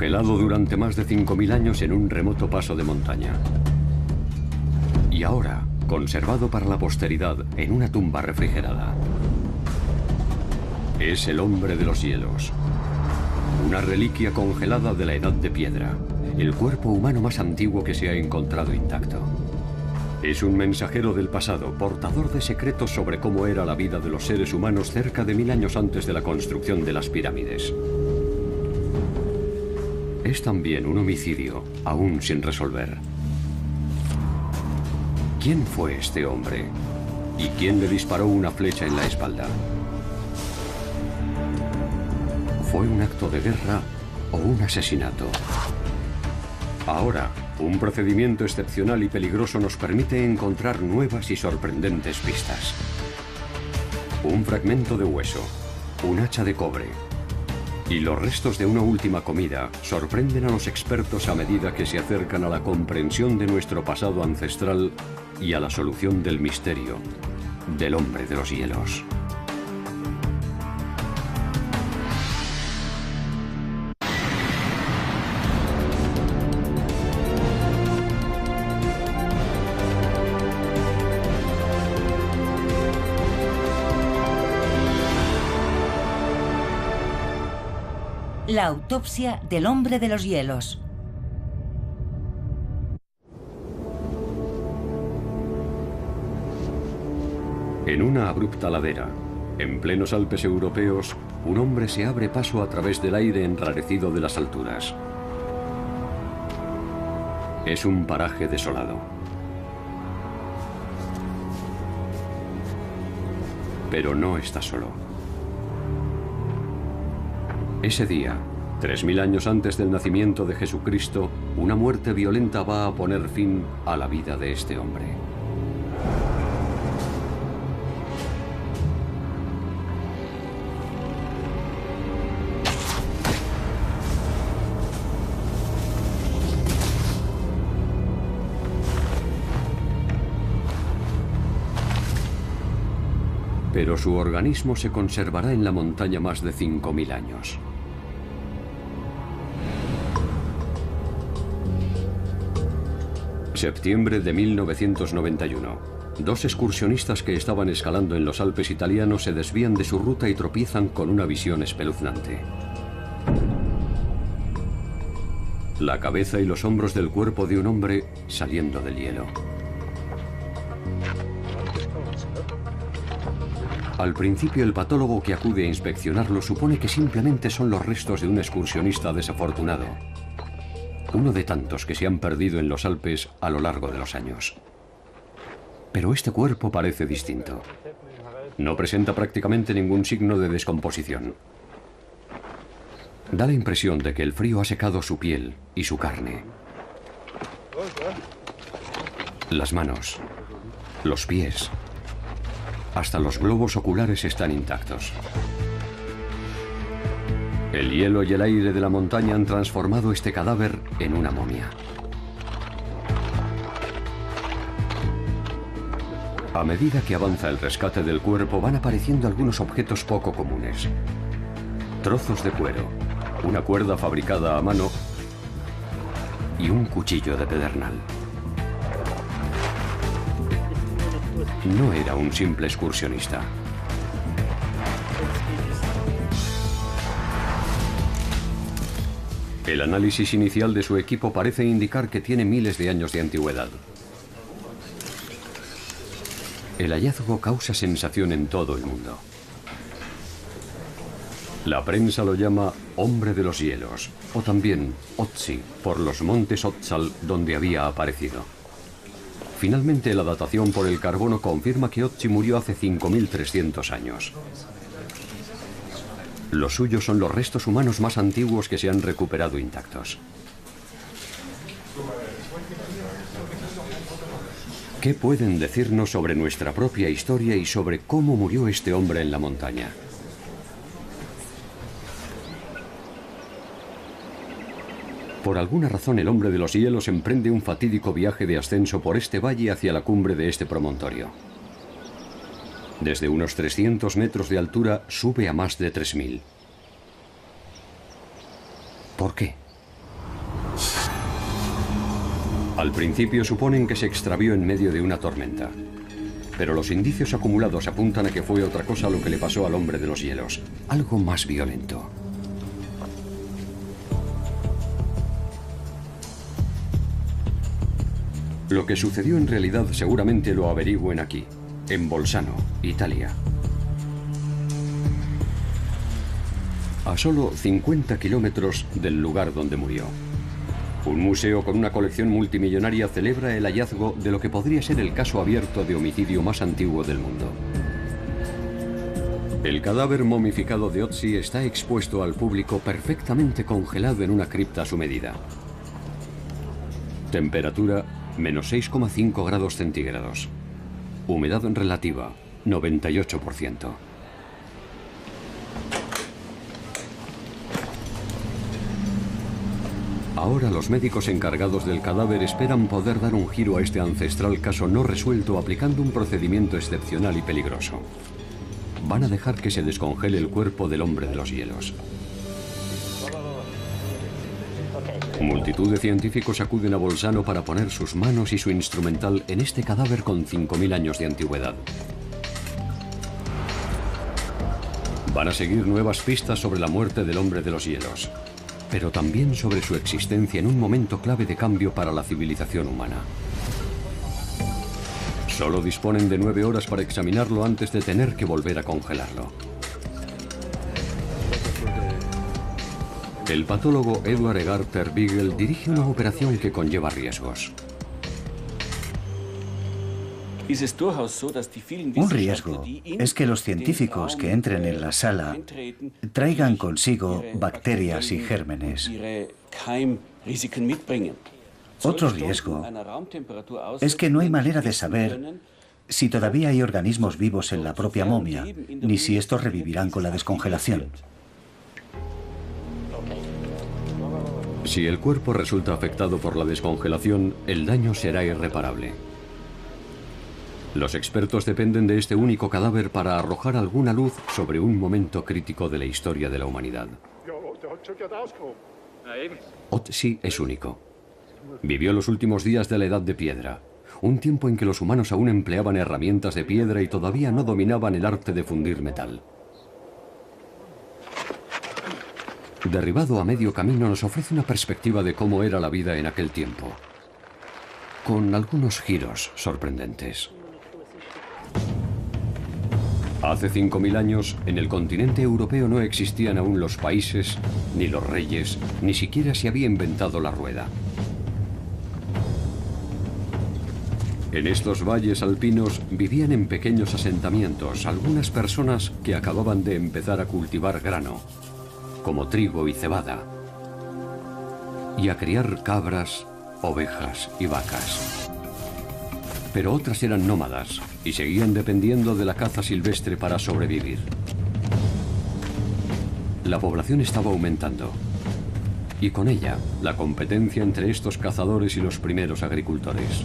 Congelado durante más de 5.000 años en un remoto paso de montaña. Y ahora, conservado para la posteridad en una tumba refrigerada. Es el hombre de los hielos. Una reliquia congelada de la Edad de Piedra. El cuerpo humano más antiguo que se ha encontrado intacto. Es un mensajero del pasado, portador de secretos sobre cómo era la vida de los seres humanos cerca de 1000 años antes de la construcción de las pirámides. Es también un homicidio, aún sin resolver. ¿Quién fue este hombre? ¿Y quién le disparó una flecha en la espalda? ¿Fue un acto de guerra o un asesinato? Ahora, un procedimiento excepcional y peligroso nos permite encontrar nuevas y sorprendentes pistas. Un fragmento de hueso, un hacha de cobre y los restos de una última comida sorprenden a los expertos a medida que se acercan a la comprensión de nuestro pasado ancestral y a la solución del misterio del hombre de los hielos. La autopsia del hombre de los hielos. En una abrupta ladera, en plenos Alpes europeos, un hombre se abre paso a través del aire enrarecido de las alturas. Es un paraje desolado. Pero no está solo. Ese día, 3000 años antes del nacimiento de Jesucristo, una muerte violenta va a poner fin a la vida de este hombre. Pero su organismo se conservará en la montaña más de 5000 años. Septiembre de 1991. Dos excursionistas que estaban escalando en los Alpes italianos se desvían de su ruta y tropiezan con una visión espeluznante. La cabeza y los hombros del cuerpo de un hombre saliendo del hielo. Al principio, el patólogo que acude a inspeccionarlo supone que simplemente son los restos de un excursionista desafortunado. Uno de tantos que se han perdido en los Alpes a lo largo de los años. Pero este cuerpo parece distinto. No presenta prácticamente ningún signo de descomposición. Da la impresión de que el frío ha secado su piel y su carne. Las manos, los pies, hasta los globos oculares están intactos. El hielo y el aire de la montaña han transformado este cadáver en una momia. A medida que avanza el rescate del cuerpo, van apareciendo algunos objetos poco comunes. Trozos de cuero, una cuerda fabricada a mano y un cuchillo de pedernal. No era un simple excursionista. El análisis inicial de su equipo parece indicar que tiene miles de años de antigüedad. El hallazgo causa sensación en todo el mundo. La prensa lo llama hombre de los hielos, o también Otzi, por los montes Otzal donde había aparecido. Finalmente, la datación por el carbono confirma que Otzi murió hace 5300 años. Los suyos son los restos humanos más antiguos que se han recuperado intactos. ¿Qué pueden decirnos sobre nuestra propia historia y sobre cómo murió este hombre en la montaña? Por alguna razón, el hombre de los hielos emprende un fatídico viaje de ascenso por este valle hacia la cumbre de este promontorio. Desde unos 300 metros de altura sube a más de 3000. ¿Por qué? Al principio suponen que se extravió en medio de una tormenta, pero los indicios acumulados apuntan a que fue otra cosa lo que le pasó al hombre de los hielos, algo más violento. Lo que sucedió en realidad seguramente lo averigüen aquí, en Bolzano, Italia. A solo 50 kilómetros del lugar donde murió. Un museo con una colección multimillonaria celebra el hallazgo de lo que podría ser el caso abierto de homicidio más antiguo del mundo. El cadáver momificado de Ötzi está expuesto al público perfectamente congelado en una cripta a su medida. Temperatura menos 6,5 grados centígrados. Humedad relativa, 98%. Ahora los médicos encargados del cadáver esperan poder dar un giro a este ancestral caso no resuelto aplicando un procedimiento excepcional y peligroso. Van a dejar que se descongele el cuerpo del hombre de los hielos. Multitud de científicos acuden a Bolzano para poner sus manos y su instrumental en este cadáver con 5.000 años de antigüedad. Van a seguir nuevas pistas sobre la muerte del hombre de los hielos, pero también sobre su existencia en un momento clave de cambio para la civilización humana. Solo disponen de 9 horas para examinarlo antes de tener que volver a congelarlo. El patólogo Edward Egarter Beagle dirige una operación que conlleva riesgos. Un riesgo es que los científicos que entren en la sala traigan consigo bacterias y gérmenes. Otro riesgo es que no hay manera de saber si todavía hay organismos vivos en la propia momia, ni si estos revivirán con la descongelación. Si el cuerpo resulta afectado por la descongelación, el daño será irreparable. Los expertos dependen de este único cadáver para arrojar alguna luz sobre un momento crítico de la historia de la humanidad. Ötzi es único. Vivió los últimos días de la Edad de Piedra, un tiempo en que los humanos aún empleaban herramientas de piedra y todavía no dominaban el arte de fundir metal. Derribado a medio camino nos ofrece una perspectiva de cómo era la vida en aquel tiempo, con algunos giros sorprendentes. Hace 5.000 años, en el continente europeo no existían aún los países, ni los reyes, ni siquiera se había inventado la rueda. En estos valles alpinos vivían en pequeños asentamientos algunas personas que acababan de empezar a cultivar grano, como trigo y cebada, y a criar cabras, ovejas y vacas. Pero otras eran nómadas y seguían dependiendo de la caza silvestre para sobrevivir. La población estaba aumentando, y con ella la competencia entre estos cazadores y los primeros agricultores.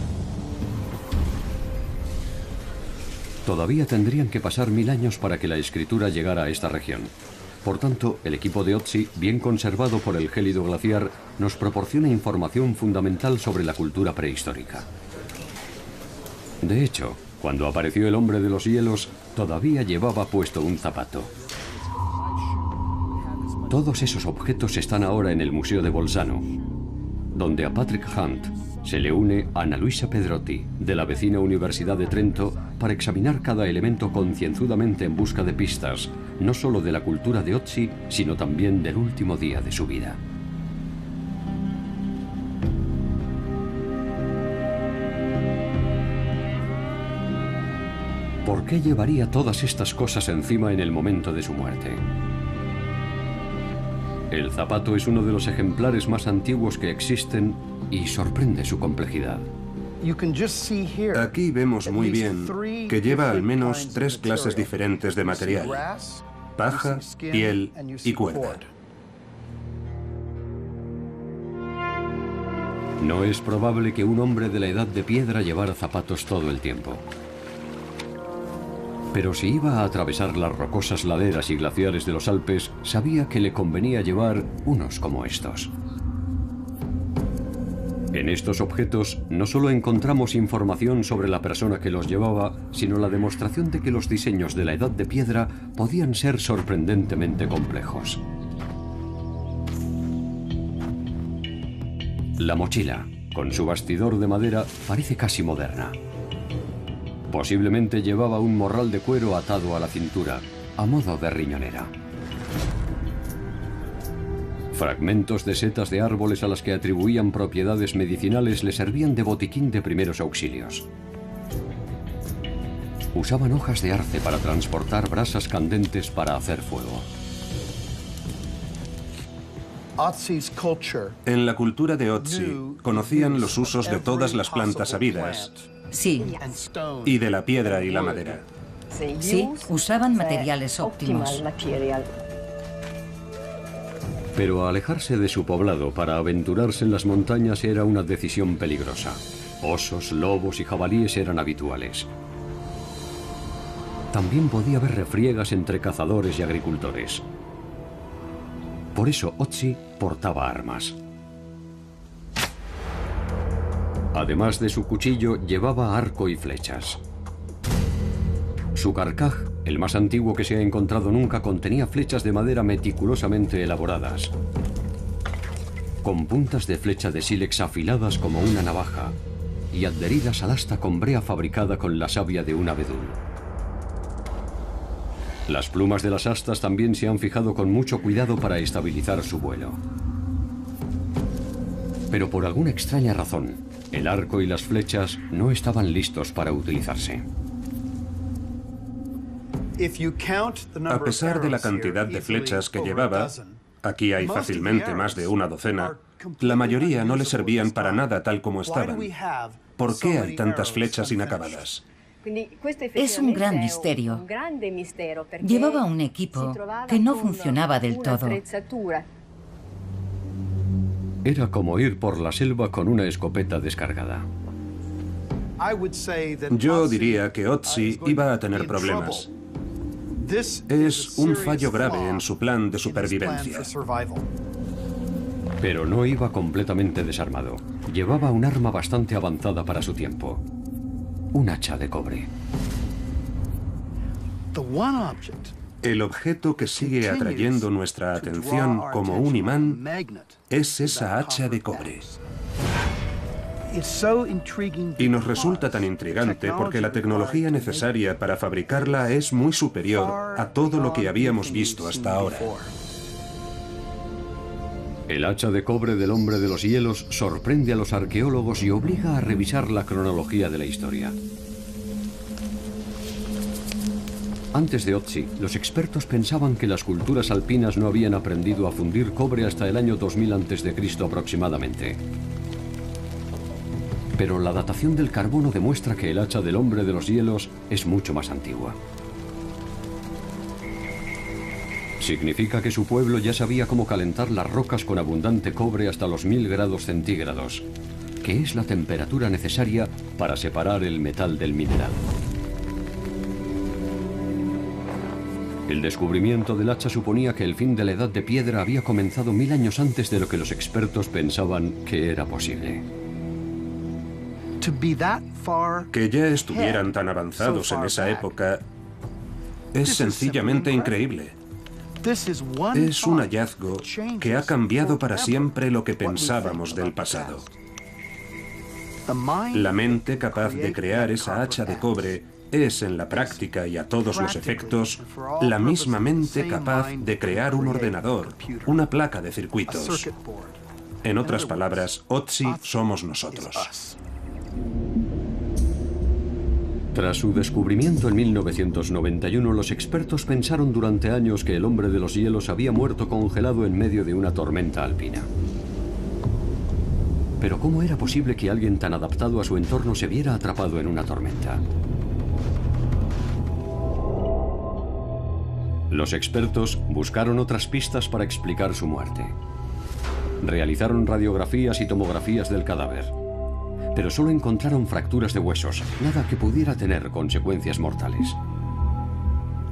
Todavía tendrían que pasar 1000 años para que la escritura llegara a esta región. Por tanto, el equipo de Ötzi, bien conservado por el gélido glaciar, nos proporciona información fundamental sobre la cultura prehistórica. De hecho, cuando apareció el hombre de los hielos, todavía llevaba puesto un zapato. Todos esos objetos están ahora en el Museo de Bolzano, donde a Patrick Hunt se le une Ana Luisa Pedrotti, de la vecina Universidad de Trento, para examinar cada elemento concienzudamente en busca de pistas, no solo de la cultura de Ötzi, sino también del último día de su vida. ¿Por qué llevaría todas estas cosas encima en el momento de su muerte? El zapato es uno de los ejemplares más antiguos que existen y sorprende su complejidad. Aquí vemos muy bien que lleva al menos 3 clases diferentes de material: paja, piel y cuerda. No es probable que un hombre de la Edad de Piedra llevara zapatos todo el tiempo. Pero si iba a atravesar las rocosas laderas y glaciares de los Alpes, sabía que le convenía llevar unos como estos. En estos objetos no solo encontramos información sobre la persona que los llevaba, sino la demostración de que los diseños de la Edad de Piedra podían ser sorprendentemente complejos. La mochila, con su bastidor de madera, parece casi moderna. Posiblemente llevaba un morral de cuero atado a la cintura, a modo de riñonera. Fragmentos de setas de árboles a las que atribuían propiedades medicinales le servían de botiquín de primeros auxilios. Usaban hojas de arce para transportar brasas candentes para hacer fuego. En la cultura de Otzi conocían los usos de todas las plantas habidas. Sí. Y de la piedra y la madera. Sí, usaban materiales óptimos. Pero alejarse de su poblado para aventurarse en las montañas era una decisión peligrosa. Osos, lobos y jabalíes eran habituales. También podía haber refriegas entre cazadores y agricultores. Por eso Otzi portaba armas. Además de su cuchillo, llevaba arco y flechas. Su carcaj, el más antiguo que se ha encontrado nunca, contenía flechas de madera meticulosamente elaboradas, con puntas de flecha de sílex afiladas como una navaja y adheridas al asta con brea fabricada con la savia de un abedul. Las plumas de las astas también se han fijado con mucho cuidado para estabilizar su vuelo. Pero por alguna extraña razón, el arco y las flechas no estaban listos para utilizarse. A pesar de la cantidad de flechas que llevaba, aquí hay fácilmente más de una docena, la mayoría no le servían para nada tal como estaban. ¿Por qué hay tantas flechas inacabadas? Es un gran misterio. Llevaba un equipo que no funcionaba del todo. Era como ir por la selva con una escopeta descargada. Yo diría que Otzi iba a tener problemas. Es un fallo grave en su plan de supervivencia. Pero no iba completamente desarmado. Llevaba un arma bastante avanzada para su tiempo. Un hacha de cobre. El objeto que sigue atrayendo nuestra atención como un imán es esa hacha de cobre. Y nos resulta tan intrigante porque la tecnología necesaria para fabricarla es muy superior a todo lo que habíamos visto hasta ahora. El hacha de cobre del hombre de los hielos sorprende a los arqueólogos y obliga a revisar la cronología de la historia. Antes de Otzi, los expertos pensaban que las culturas alpinas no habían aprendido a fundir cobre hasta el año 2000 a.C. aproximadamente. Pero la datación del carbono demuestra que el hacha del hombre de los hielos es mucho más antigua. Significa que su pueblo ya sabía cómo calentar las rocas con abundante cobre hasta los 1000 grados centígrados, que es la temperatura necesaria para separar el metal del mineral. El descubrimiento del hacha suponía que el fin de la Edad de Piedra había comenzado 1000 años antes de lo que los expertos pensaban que era posible. Que ya estuvieran tan avanzados en esa época es sencillamente increíble. Es un hallazgo que ha cambiado para siempre lo que pensábamos del pasado. La mente capaz de crear esa hacha de cobre es, en la práctica y a todos los efectos, la misma mente capaz de crear un ordenador, una placa de circuitos. En otras palabras, Otzi somos nosotros. Tras su descubrimiento en 1991, los expertos pensaron durante años que el hombre de los hielos había muerto congelado en medio de una tormenta alpina. Pero ¿cómo era posible que alguien tan adaptado a su entorno se viera atrapado en una tormenta? Los expertos buscaron otras pistas para explicar su muerte. Realizaron radiografías y tomografías del cadáver, pero solo encontraron fracturas de huesos, nada que pudiera tener consecuencias mortales.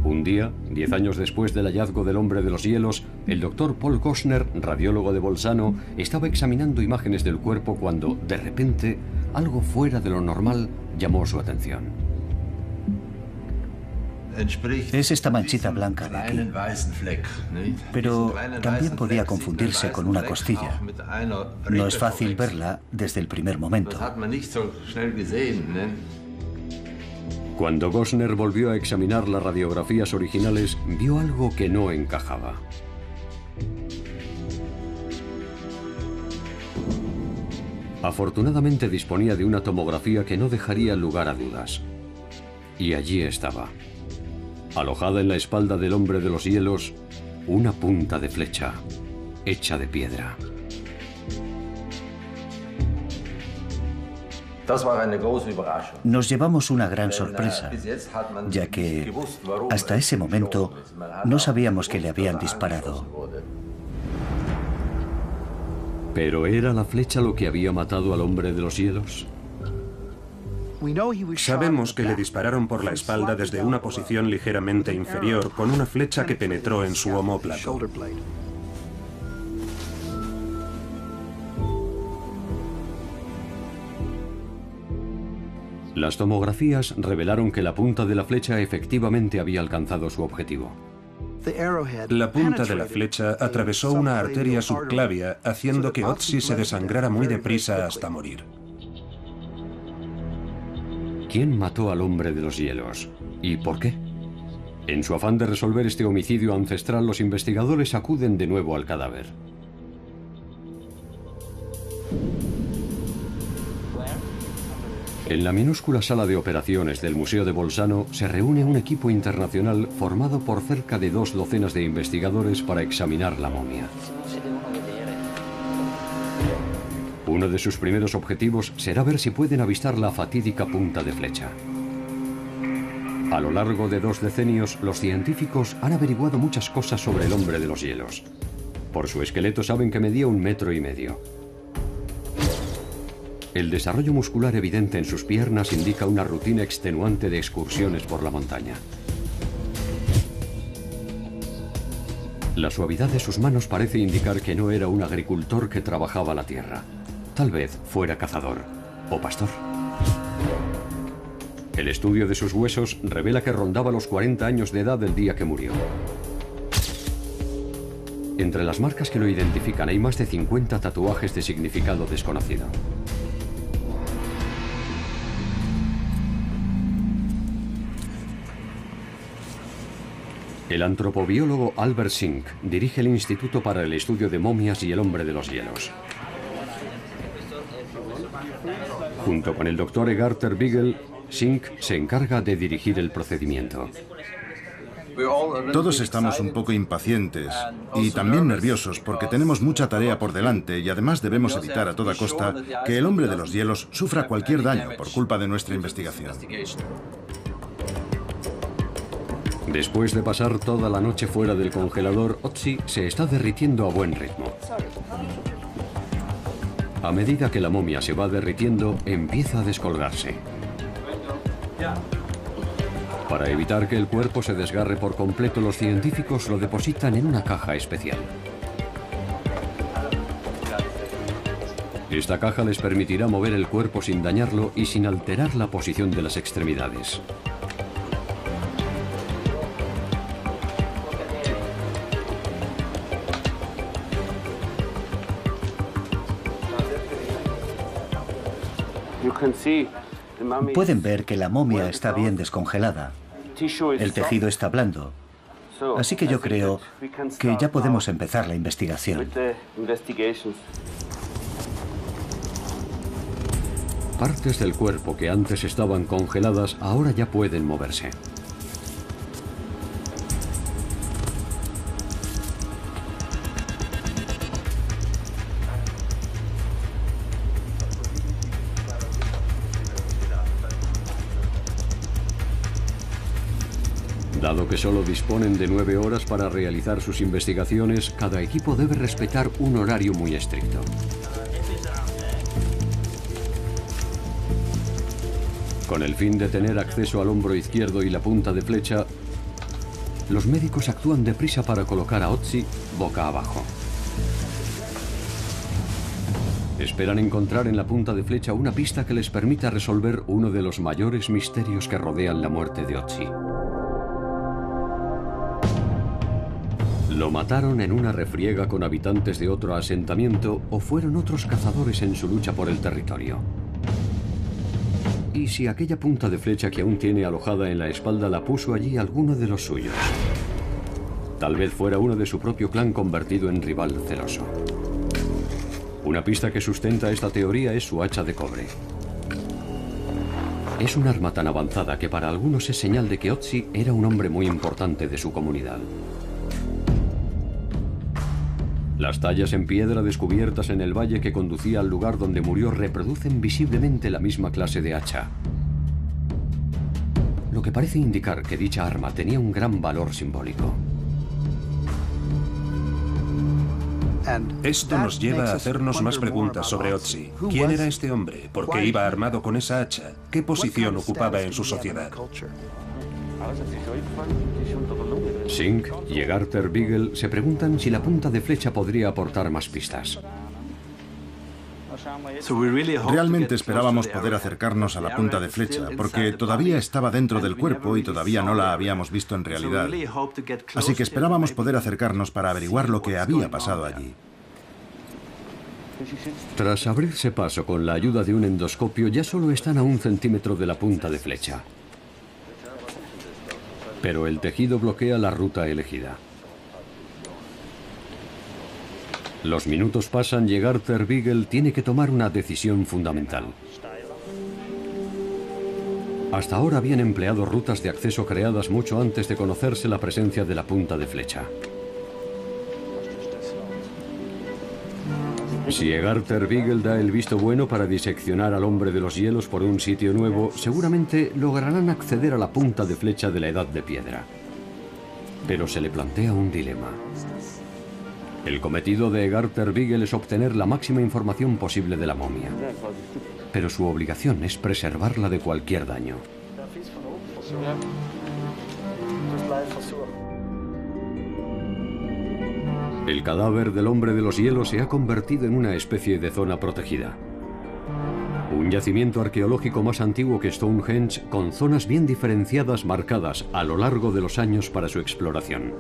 Un día, 10 años después del hallazgo del hombre de los hielos, el doctor Paul Costner, radiólogo de Bolzano, estaba examinando imágenes del cuerpo cuando, de repente, algo fuera de lo normal llamó su atención. Es esta manchita blanca de aquí. Pero también podía confundirse con una costilla. No es fácil verla desde el primer momento. Cuando Costner volvió a examinar las radiografías originales, vio algo que no encajaba. Afortunadamente disponía de una tomografía que no dejaría lugar a dudas. Y allí estaba, alojada en la espalda del hombre de los hielos, una punta de flecha, hecha de piedra. Nos llevamos una gran sorpresa, ya que hasta ese momento no sabíamos que le habían disparado. ¿Pero era la flecha lo que había matado al hombre de los hielos? Sabemos que le dispararon por la espalda desde una posición ligeramente inferior con una flecha que penetró en su omóplato. Las tomografías revelaron que la punta de la flecha efectivamente había alcanzado su objetivo. La punta de la flecha atravesó una arteria subclavia, haciendo que Otzi se desangrara muy deprisa hasta morir. ¿Quién mató al hombre de los hielos? ¿Y por qué? En su afán de resolver este homicidio ancestral, los investigadores acuden de nuevo al cadáver. En la minúscula sala de operaciones del Museo de Bolzano se reúne un equipo internacional formado por cerca de 2 docenas de investigadores para examinar la momia. Uno de sus primeros objetivos será ver si pueden avistar la fatídica punta de flecha. A lo largo de 2 decenios, los científicos han averiguado muchas cosas sobre el hombre de los hielos. Por su esqueleto saben que medía 1,5 metros. El desarrollo muscular evidente en sus piernas indica una rutina extenuante de excursiones por la montaña. La suavidad de sus manos parece indicar que no era un agricultor que trabajaba la tierra. Tal vez fuera cazador o pastor. El estudio de sus huesos revela que rondaba los 40 años de edad el día que murió. Entre las marcas que lo identifican hay más de 50 tatuajes de significado desconocido. El antropobiólogo Albert Sink dirige el Instituto para el Estudio de Momias y el Hombre de los Hielos. Junto con el doctor Egar ter Wiegel, Sink se encarga de dirigir el procedimiento. Todos estamos un poco impacientes y también nerviosos porque tenemos mucha tarea por delante y además debemos evitar a toda costa que el hombre de los hielos sufra cualquier daño por culpa de nuestra investigación. Después de pasar toda la noche fuera del congelador, Otzi se está derritiendo a buen ritmo. A medida que la momia se va derritiendo, empieza a descolgarse. Para evitar que el cuerpo se desgarre por completo, los científicos lo depositan en una caja especial. Esta caja les permitirá mover el cuerpo sin dañarlo y sin alterar la posición de las extremidades. Pueden ver que la momia está bien descongelada. El tejido está blando. Así que yo creo que ya podemos empezar la investigación. Partes del cuerpo que antes estaban congeladas ahora ya pueden moverse. Dado que solo disponen de 9 horas para realizar sus investigaciones, cada equipo debe respetar un horario muy estricto. Con el fin de tener acceso al hombro izquierdo y la punta de flecha, Los médicos actúan deprisa para colocar a Otzi boca abajo. Esperan encontrar en la punta de flecha una pista que les permita resolver uno de los mayores misterios que rodean la muerte de Otzi. ¿Lo mataron en una refriega con habitantes de otro asentamiento o fueron otros cazadores en su lucha por el territorio? ¿Y si aquella punta de flecha que aún tiene alojada en la espalda la puso allí alguno de los suyos? Tal vez fuera uno de su propio clan convertido en rival celoso. Una pista que sustenta esta teoría es su hacha de cobre. Es un arma tan avanzada que para algunos es señal de que Otzi era un hombre muy importante de su comunidad. Las tallas en piedra descubiertas en el valle que conducía al lugar donde murió reproducen visiblemente la misma clase de hacha, lo que parece indicar que dicha arma tenía un gran valor simbólico. Esto nos lleva a hacernos más preguntas sobre Otzi. ¿Quién era este hombre? ¿Por qué iba armado con esa hacha? ¿Qué posición ocupaba en su sociedad? Singh y Garter Beagle se preguntan si la punta de flecha podría aportar más pistas. Realmente esperábamos poder acercarnos a la punta de flecha, porque todavía estaba dentro del cuerpo y todavía no la habíamos visto en realidad. Así que esperábamos poder acercarnos para averiguar lo que había pasado allí. Tras abrirse paso con la ayuda de un endoscopio, ya solo están a 1 centímetro de la punta de flecha. Pero el tejido bloquea la ruta elegida. Los minutos pasan y Garter Beagle tiene que tomar una decisión fundamental. Hasta ahora habían empleado rutas de acceso creadas mucho antes de conocerse la presencia de la punta de flecha. Si Garter Beagle da el visto bueno para diseccionar al hombre de los hielos por un sitio nuevo, seguramente lograrán acceder a la punta de flecha de la Edad de Piedra. Pero se le plantea un dilema. El cometido de Garter Beagle es obtener la máxima información posible de la momia, pero su obligación es preservarla de cualquier daño. El cadáver del hombre de los hielos se ha convertido en una especie de zona protegida. Un yacimiento arqueológico más antiguo que Stonehenge, con zonas bien diferenciadas marcadas a lo largo de los años para su exploración.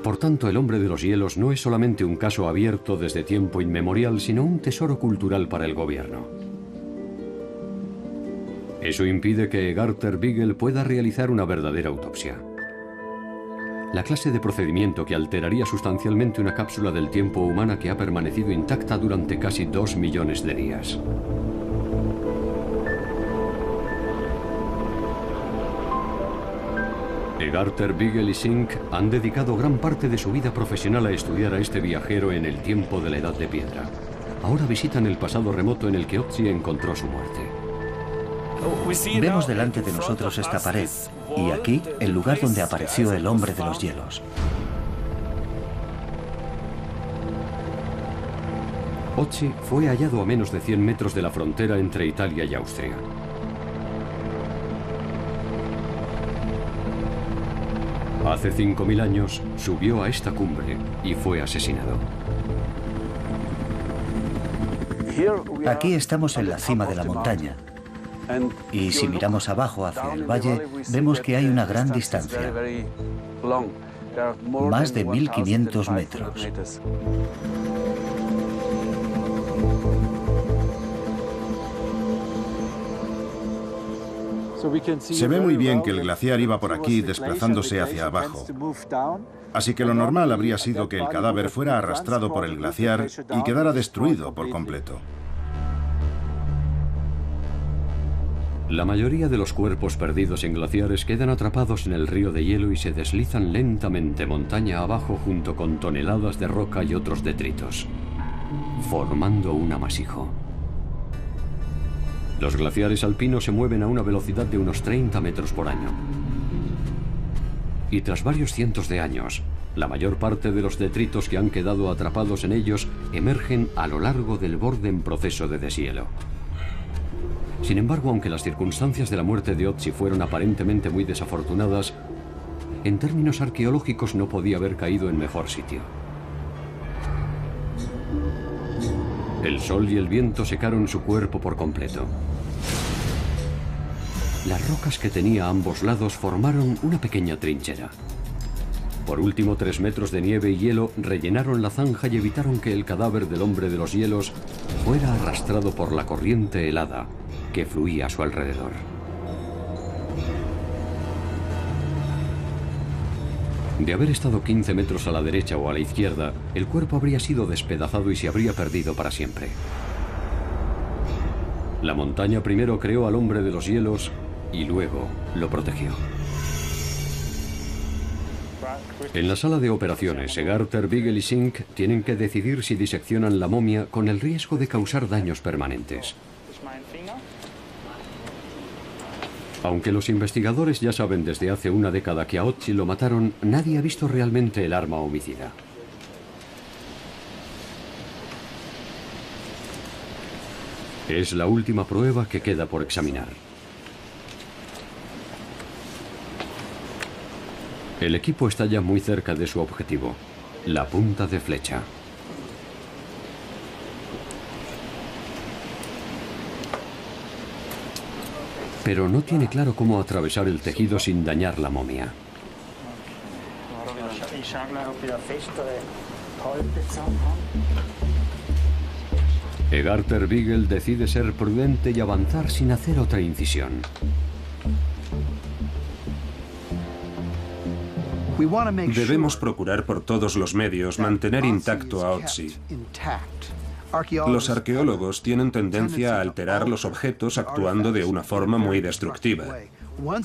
Por tanto, el hombre de los hielos no es solamente un caso abierto desde tiempo inmemorial, sino un tesoro cultural para el gobierno. Eso impide que Garter Beagle pueda realizar una verdadera autopsia. La clase de procedimiento que alteraría sustancialmente una cápsula del tiempo humana que ha permanecido intacta durante casi 2 millones de días. Garter Beagle y Singh han dedicado gran parte de su vida profesional a estudiar a este viajero en el tiempo de la Edad de Piedra. Ahora visitan el pasado remoto en el que Otzi encontró su muerte. Vemos delante de nosotros esta pared, y aquí el lugar donde apareció el hombre de los hielos. Otzi fue hallado a menos de 100 metros de la frontera entre Italia y Austria. Hace 5000 años subió a esta cumbre y fue asesinado. Aquí estamos en la cima de la montaña. Y si miramos abajo hacia el valle, vemos que hay una gran distancia. Más de 1500 metros. Se ve muy bien que el glaciar iba por aquí desplazándose hacia abajo. Así que lo normal habría sido que el cadáver fuera arrastrado por el glaciar y quedara destruido por completo. La mayoría de los cuerpos perdidos en glaciares quedan atrapados en el río de hielo y se deslizan lentamente montaña abajo junto con toneladas de roca y otros detritos, formando un amasijo. Los glaciares alpinos se mueven a una velocidad de unos 30 metros por año. Y tras varios cientos de años, la mayor parte de los detritos que han quedado atrapados en ellos emergen a lo largo del borde en proceso de deshielo. Sin embargo, aunque las circunstancias de la muerte de Otzi fueron aparentemente muy desafortunadas, en términos arqueológicos no podía haber caído en mejor sitio. El sol y el viento secaron su cuerpo por completo. Las rocas que tenía a ambos lados formaron una pequeña trinchera. Por último, 3 metros de nieve y hielo rellenaron la zanja y evitaron que el cadáver del hombre de los hielos fuera arrastrado por la corriente helada que fluía a su alrededor. De haber estado 15 metros a la derecha o a la izquierda, el cuerpo habría sido despedazado y se habría perdido para siempre. La montaña primero creó al hombre de los hielos y luego lo protegió. En la sala de operaciones, Egarter, Beagle y Sink tienen que decidir si diseccionan la momia con el riesgo de causar daños permanentes. Aunque los investigadores ya saben desde hace una década que a Otzi lo mataron, nadie ha visto realmente el arma homicida. Es la última prueba que queda por examinar. El equipo está ya muy cerca de su objetivo, la punta de flecha. Pero no tiene claro cómo atravesar el tejido sin dañar la momia. Egarter Beagle decide ser prudente y avanzar sin hacer otra incisión. Debemos procurar por todos los medios mantener intacto a Otzi. Los arqueólogos tienen tendencia a alterar los objetos actuando de una forma muy destructiva.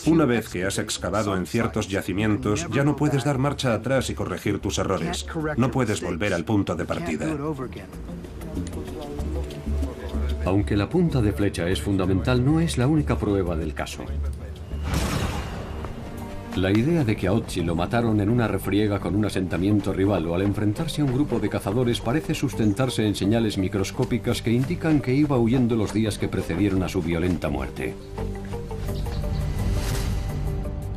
Una vez que has excavado en ciertos yacimientos, ya no puedes dar marcha atrás y corregir tus errores. No puedes volver al punto de partida. Aunque la punta de flecha es fundamental, no es la única prueba del caso. La idea de que a Otzi lo mataron en una refriega con un asentamiento rival o al enfrentarse a un grupo de cazadores parece sustentarse en señales microscópicas que indican que iba huyendo los días que precedieron a su violenta muerte.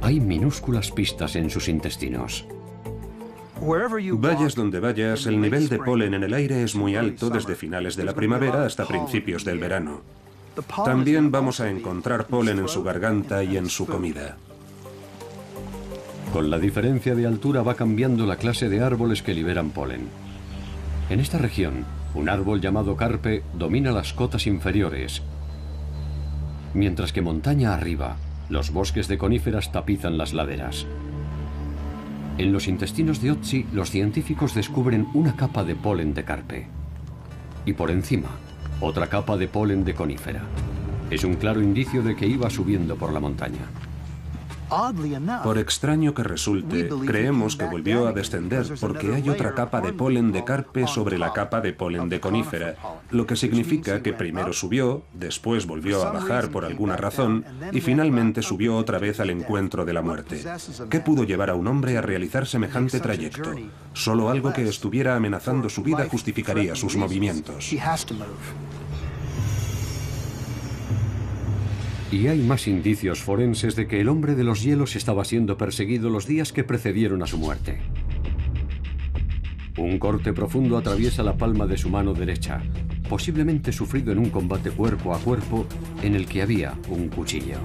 Hay minúsculas pistas en sus intestinos. Vayas donde vayas, el nivel de polen en el aire es muy alto desde finales de la primavera hasta principios del verano. También vamos a encontrar polen en su garganta y en su comida. Con la diferencia de altura va cambiando la clase de árboles que liberan polen. En esta región, un árbol llamado carpe domina las cotas inferiores, mientras que montaña arriba, los bosques de coníferas tapizan las laderas. En los intestinos de Otzi, los científicos descubren una capa de polen de carpe. Y por encima, otra capa de polen de conífera. Es un claro indicio de que iba subiendo por la montaña. Por extraño que resulte, creemos que volvió a descender porque hay otra capa de polen de carpe sobre la capa de polen de conífera, lo que significa que primero subió, después volvió a bajar por alguna razón y finalmente subió otra vez al encuentro de la muerte. ¿Qué pudo llevar a un hombre a realizar semejante trayecto? Solo algo que estuviera amenazando su vida justificaría sus movimientos. Y hay más indicios forenses de que el hombre de los hielos estaba siendo perseguido los días que precedieron a su muerte. Un corte profundo atraviesa la palma de su mano derecha, posiblemente sufrido en un combate cuerpo a cuerpo en el que había un cuchillo.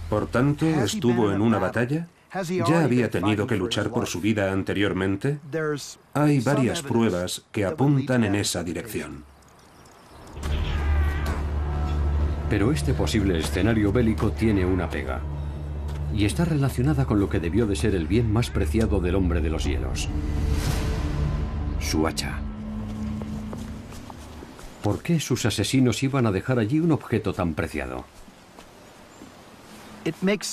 Por tanto, ¿estuvo en una batalla? ¿Ya había tenido que luchar por su vida anteriormente? Hay varias pruebas que apuntan en esa dirección. Pero este posible escenario bélico tiene una pega, y está relacionada con lo que debió de ser el bien más preciado del hombre de los hielos: su hacha. ¿Por qué sus asesinos iban a dejar allí un objeto tan preciado?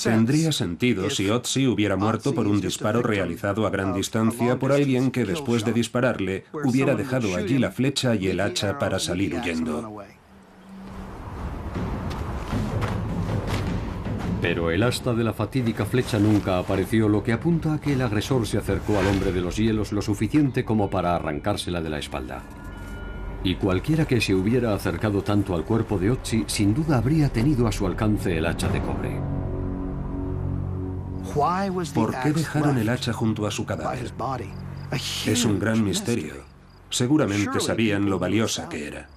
Tendría sentido si Otzi hubiera muerto por un disparo realizado a gran distancia por alguien que después de dispararle hubiera dejado allí la flecha y el hacha para salir huyendo. Pero el asta de la fatídica flecha nunca apareció, lo que apunta a que el agresor se acercó al hombre de los hielos lo suficiente como para arrancársela de la espalda. Y cualquiera que se hubiera acercado tanto al cuerpo de Ötzi, sin duda habría tenido a su alcance el hacha de cobre. ¿Por qué dejaron el hacha junto a su cadáver? Es un gran misterio. Seguramente sabían lo valiosa que era.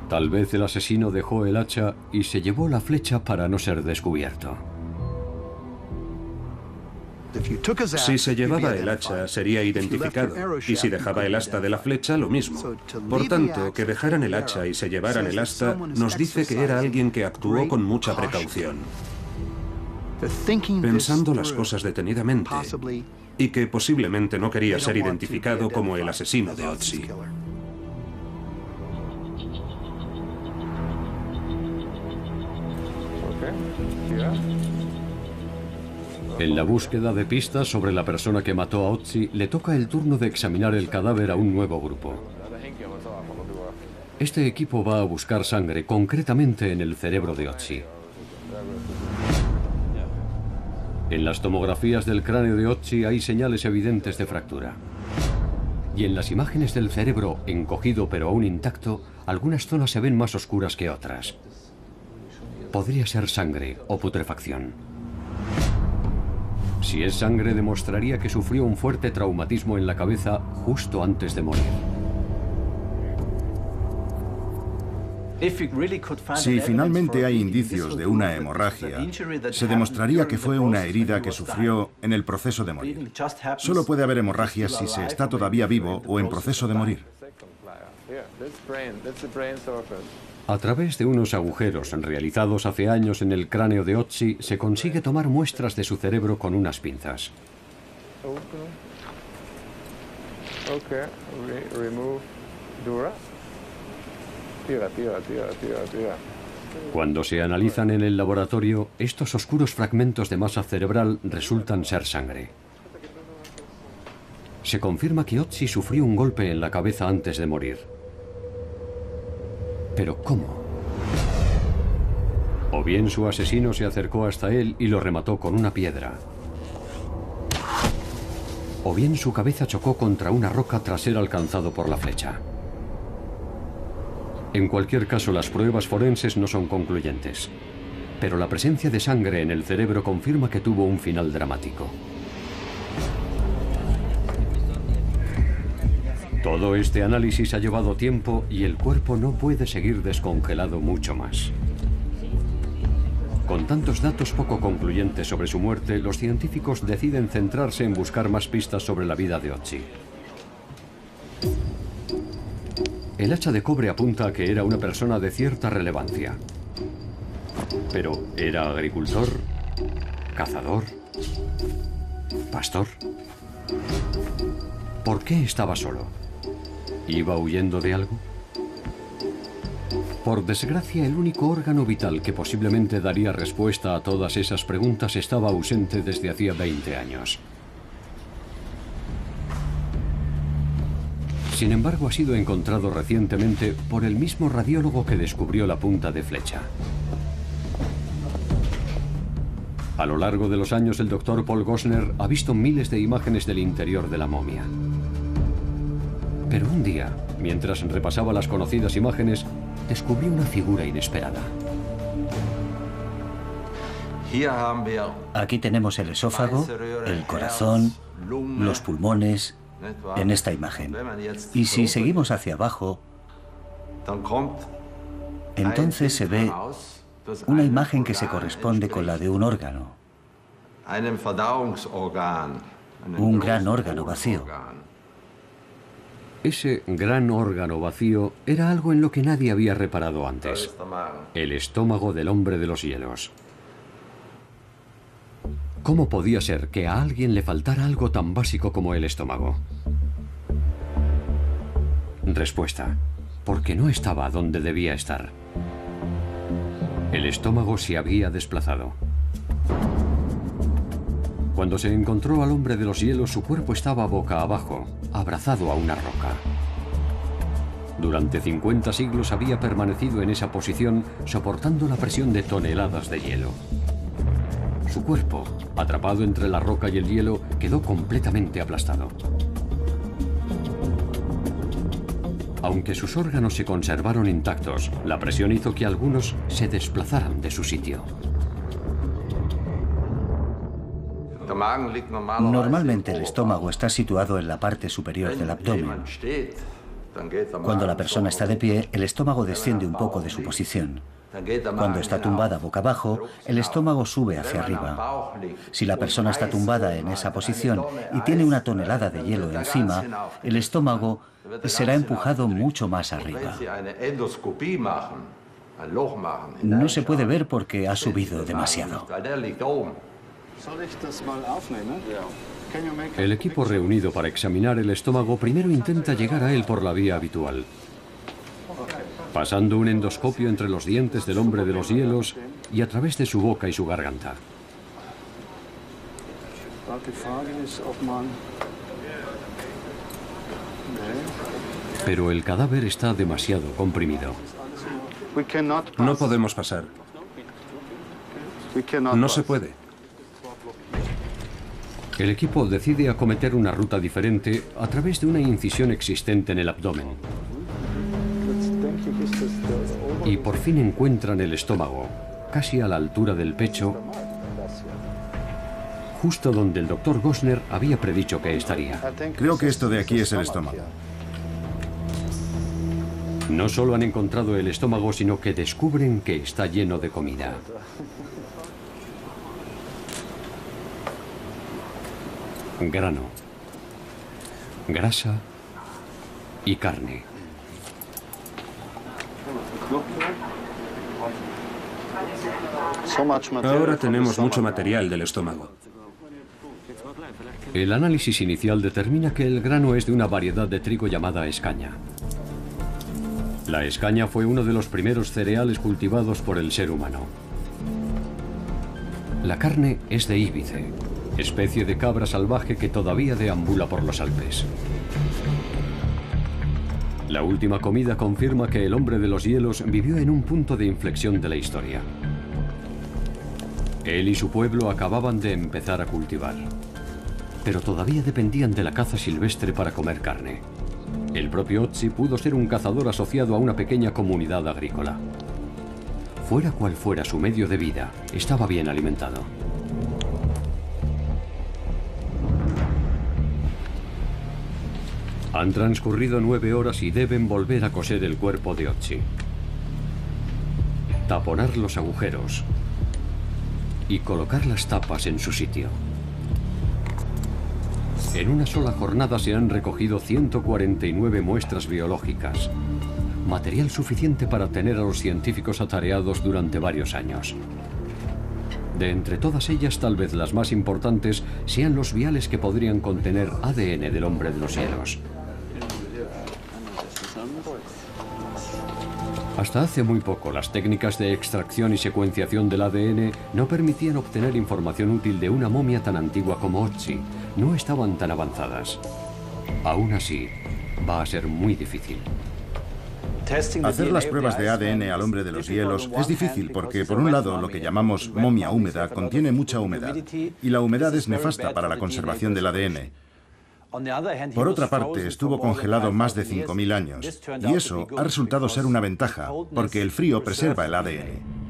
Tal vez el asesino dejó el hacha y se llevó la flecha para no ser descubierto. Si se llevaba el hacha, sería identificado, y si dejaba el asta de la flecha, lo mismo. Por tanto, que dejaran el hacha y se llevaran el asta, nos dice que era alguien que actuó con mucha precaución, pensando las cosas detenidamente, y que posiblemente no quería ser identificado como el asesino de Ötzi. En la búsqueda de pistas sobre la persona que mató a Ötzi, le toca el turno de examinar el cadáver a un nuevo grupo. Este equipo va a buscar sangre, concretamente en el cerebro de Ötzi. En las tomografías del cráneo de Ötzi hay señales evidentes de fractura. Y en las imágenes del cerebro, encogido pero aún intacto, algunas zonas se ven más oscuras que otras. Podría ser sangre o putrefacción. Si es sangre, demostraría que sufrió un fuerte traumatismo en la cabeza justo antes de morir. Si finalmente hay indicios de una hemorragia, se demostraría que fue una herida que sufrió en el proceso de morir. Solo puede haber hemorragias si se está todavía vivo o en proceso de morir. A través de unos agujeros realizados hace años en el cráneo de Ötzi, se consigue tomar muestras de su cerebro con unas pinzas. Cuando se analizan en el laboratorio, estos oscuros fragmentos de masa cerebral resultan ser sangre. Se confirma que Ötzi sufrió un golpe en la cabeza antes de morir. ¿Pero cómo? O bien su asesino se acercó hasta él y lo remató con una piedra. O bien su cabeza chocó contra una roca tras ser alcanzado por la flecha. En cualquier caso, las pruebas forenses no son concluyentes. Pero la presencia de sangre en el cerebro confirma que tuvo un final dramático. Todo este análisis ha llevado tiempo y el cuerpo no puede seguir descongelado mucho más. Con tantos datos poco concluyentes sobre su muerte, los científicos deciden centrarse en buscar más pistas sobre la vida de Ötzi. El hacha de cobre apunta a que era una persona de cierta relevancia. Pero, ¿era agricultor? ¿Cazador? ¿Pastor? ¿Por qué estaba solo? ¿Iba huyendo de algo? Por desgracia, el único órgano vital que posiblemente daría respuesta a todas esas preguntas estaba ausente desde hacía 20 años. Sin embargo, ha sido encontrado recientemente por el mismo radiólogo que descubrió la punta de flecha. A lo largo de los años, el doctor Paul Gosner ha visto miles de imágenes del interior de la momia. Pero un día, mientras repasaba las conocidas imágenes, descubrió una figura inesperada. Aquí tenemos el esófago, el corazón, los pulmones, en esta imagen. Y si seguimos hacia abajo, entonces se ve una imagen que se corresponde con la de un órgano. Un gran órgano vacío. Ese gran órgano vacío era algo en lo que nadie había reparado antes. El estómago del hombre de los hielos. ¿Cómo podía ser que a alguien le faltara algo tan básico como el estómago? Respuesta: porque no estaba donde debía estar. El estómago se había desplazado. Cuando se encontró al hombre de los hielos, su cuerpo estaba boca abajo, abrazado a una roca. Durante 50 siglos había permanecido en esa posición, soportando la presión de toneladas de hielo. Su cuerpo, atrapado entre la roca y el hielo, quedó completamente aplastado. Aunque sus órganos se conservaron intactos, la presión hizo que algunos se desplazaran de su sitio. Normalmente el estómago está situado en la parte superior del abdomen. Cuando la persona está de pie, el estómago desciende un poco de su posición. Cuando está tumbada boca abajo, el estómago sube hacia arriba. Si la persona está tumbada en esa posición y tiene una tonelada de hielo encima, el estómago será empujado mucho más arriba. No se puede ver porque ha subido demasiado. El equipo reunido para examinar el estómago primero intenta llegar a él por la vía habitual, pasando un endoscopio entre los dientes del hombre de los hielos y a través de su boca y su garganta. Pero el cadáver está demasiado comprimido. No podemos pasar. No se puede. El equipo decide acometer una ruta diferente a través de una incisión existente en el abdomen. Y por fin encuentran el estómago, casi a la altura del pecho, justo donde el Dr. Gosner había predicho que estaría. Creo que esto de aquí es el estómago. No solo han encontrado el estómago, sino que descubren que está lleno de comida. Grano, grasa y carne. Ahora tenemos mucho material del estómago. El análisis inicial determina que el grano es de una variedad de trigo llamada escaña. La escaña fue uno de los primeros cereales cultivados por el ser humano. La carne es de íbice, especie de cabra salvaje que todavía deambula por los Alpes. La última comida confirma que el hombre de los hielos vivió en un punto de inflexión de la historia. Él y su pueblo acababan de empezar a cultivar, pero todavía dependían de la caza silvestre para comer carne. El propio Otzi pudo ser un cazador asociado a una pequeña comunidad agrícola. Fuera cual fuera su medio de vida, estaba bien alimentado. Han transcurrido 9 horas y deben volver a coser el cuerpo de Otzi, taponar los agujeros y colocar las tapas en su sitio. En una sola jornada se han recogido 149 muestras biológicas, material suficiente para tener a los científicos atareados durante varios años. De entre todas ellas, tal vez las más importantes sean los viales que podrían contener ADN del hombre de los hielos. Hasta hace muy poco, las técnicas de extracción y secuenciación del ADN no permitían obtener información útil de una momia tan antigua como Otzi. No estaban tan avanzadas. Aún así, va a ser muy difícil. Hacer las pruebas de ADN al hombre de los hielos es difícil porque, por un lado, lo que llamamos momia húmeda contiene mucha humedad, y la humedad es nefasta para la conservación del ADN. Por otra parte, estuvo congelado más de 5.000 años, y eso ha resultado ser una ventaja, porque el frío preserva el ADN.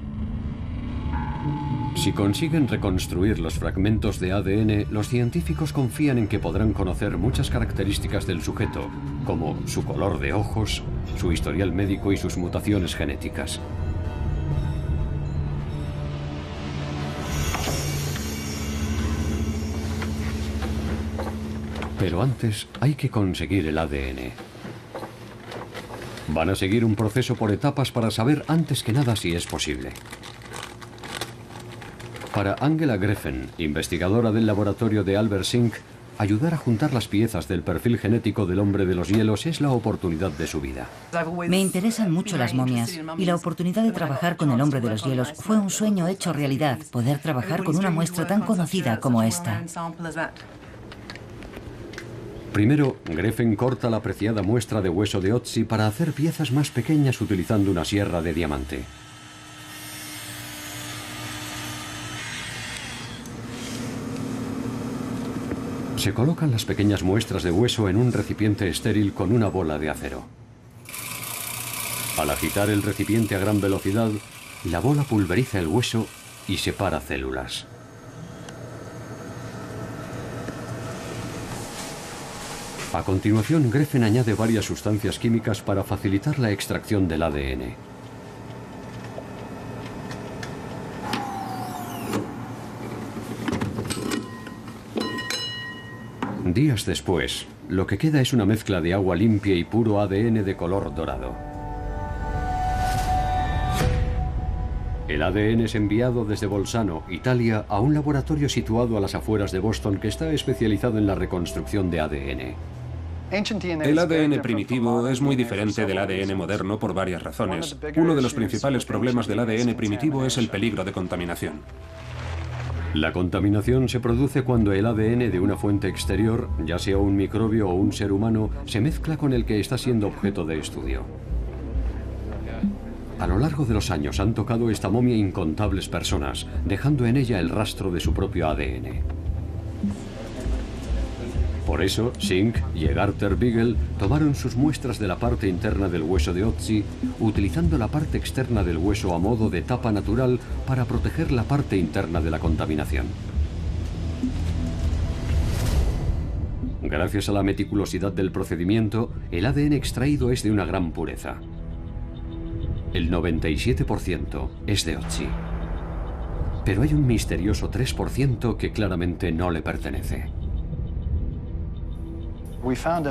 Si consiguen reconstruir los fragmentos de ADN, los científicos confían en que podrán conocer muchas características del sujeto, como su color de ojos, su historial médico y sus mutaciones genéticas. Pero antes hay que conseguir el ADN. Van a seguir un proceso por etapas para saber antes que nada si es posible. Para Angela Greffen, investigadora del laboratorio de Albert Sink, ayudar a juntar las piezas del perfil genético del hombre de los hielos es la oportunidad de su vida. Me interesan mucho las momias, y la oportunidad de trabajar con el hombre de los hielos fue un sueño hecho realidad, poder trabajar con una muestra tan conocida como esta. Primero, Greffen corta la preciada muestra de hueso de Otzi para hacer piezas más pequeñas utilizando una sierra de diamante. Se colocan las pequeñas muestras de hueso en un recipiente estéril con una bola de acero. Al agitar el recipiente a gran velocidad, la bola pulveriza el hueso y separa células. A continuación, Greffen añade varias sustancias químicas para facilitar la extracción del ADN. Días después, lo que queda es una mezcla de agua limpia y puro ADN de color dorado. El ADN es enviado desde Bolzano, Italia, a un laboratorio situado a las afueras de Boston que está especializado en la reconstrucción de ADN. El ADN primitivo es muy diferente del ADN moderno por varias razones. Uno de los principales problemas del ADN primitivo es el peligro de contaminación. La contaminación se produce cuando el ADN de una fuente exterior, ya sea un microbio o un ser humano, se mezcla con el que está siendo objeto de estudio. A lo largo de los años han tocado esta momia incontables personas, dejando en ella el rastro de su propio ADN. Por eso, Sink y Egarter Beagle tomaron sus muestras de la parte interna del hueso de Otzi, utilizando la parte externa del hueso a modo de tapa natural para proteger la parte interna de la contaminación. Gracias a la meticulosidad del procedimiento, el ADN extraído es de una gran pureza. El 97% es de Otzi. Pero hay un misterioso 3% que claramente no le pertenece.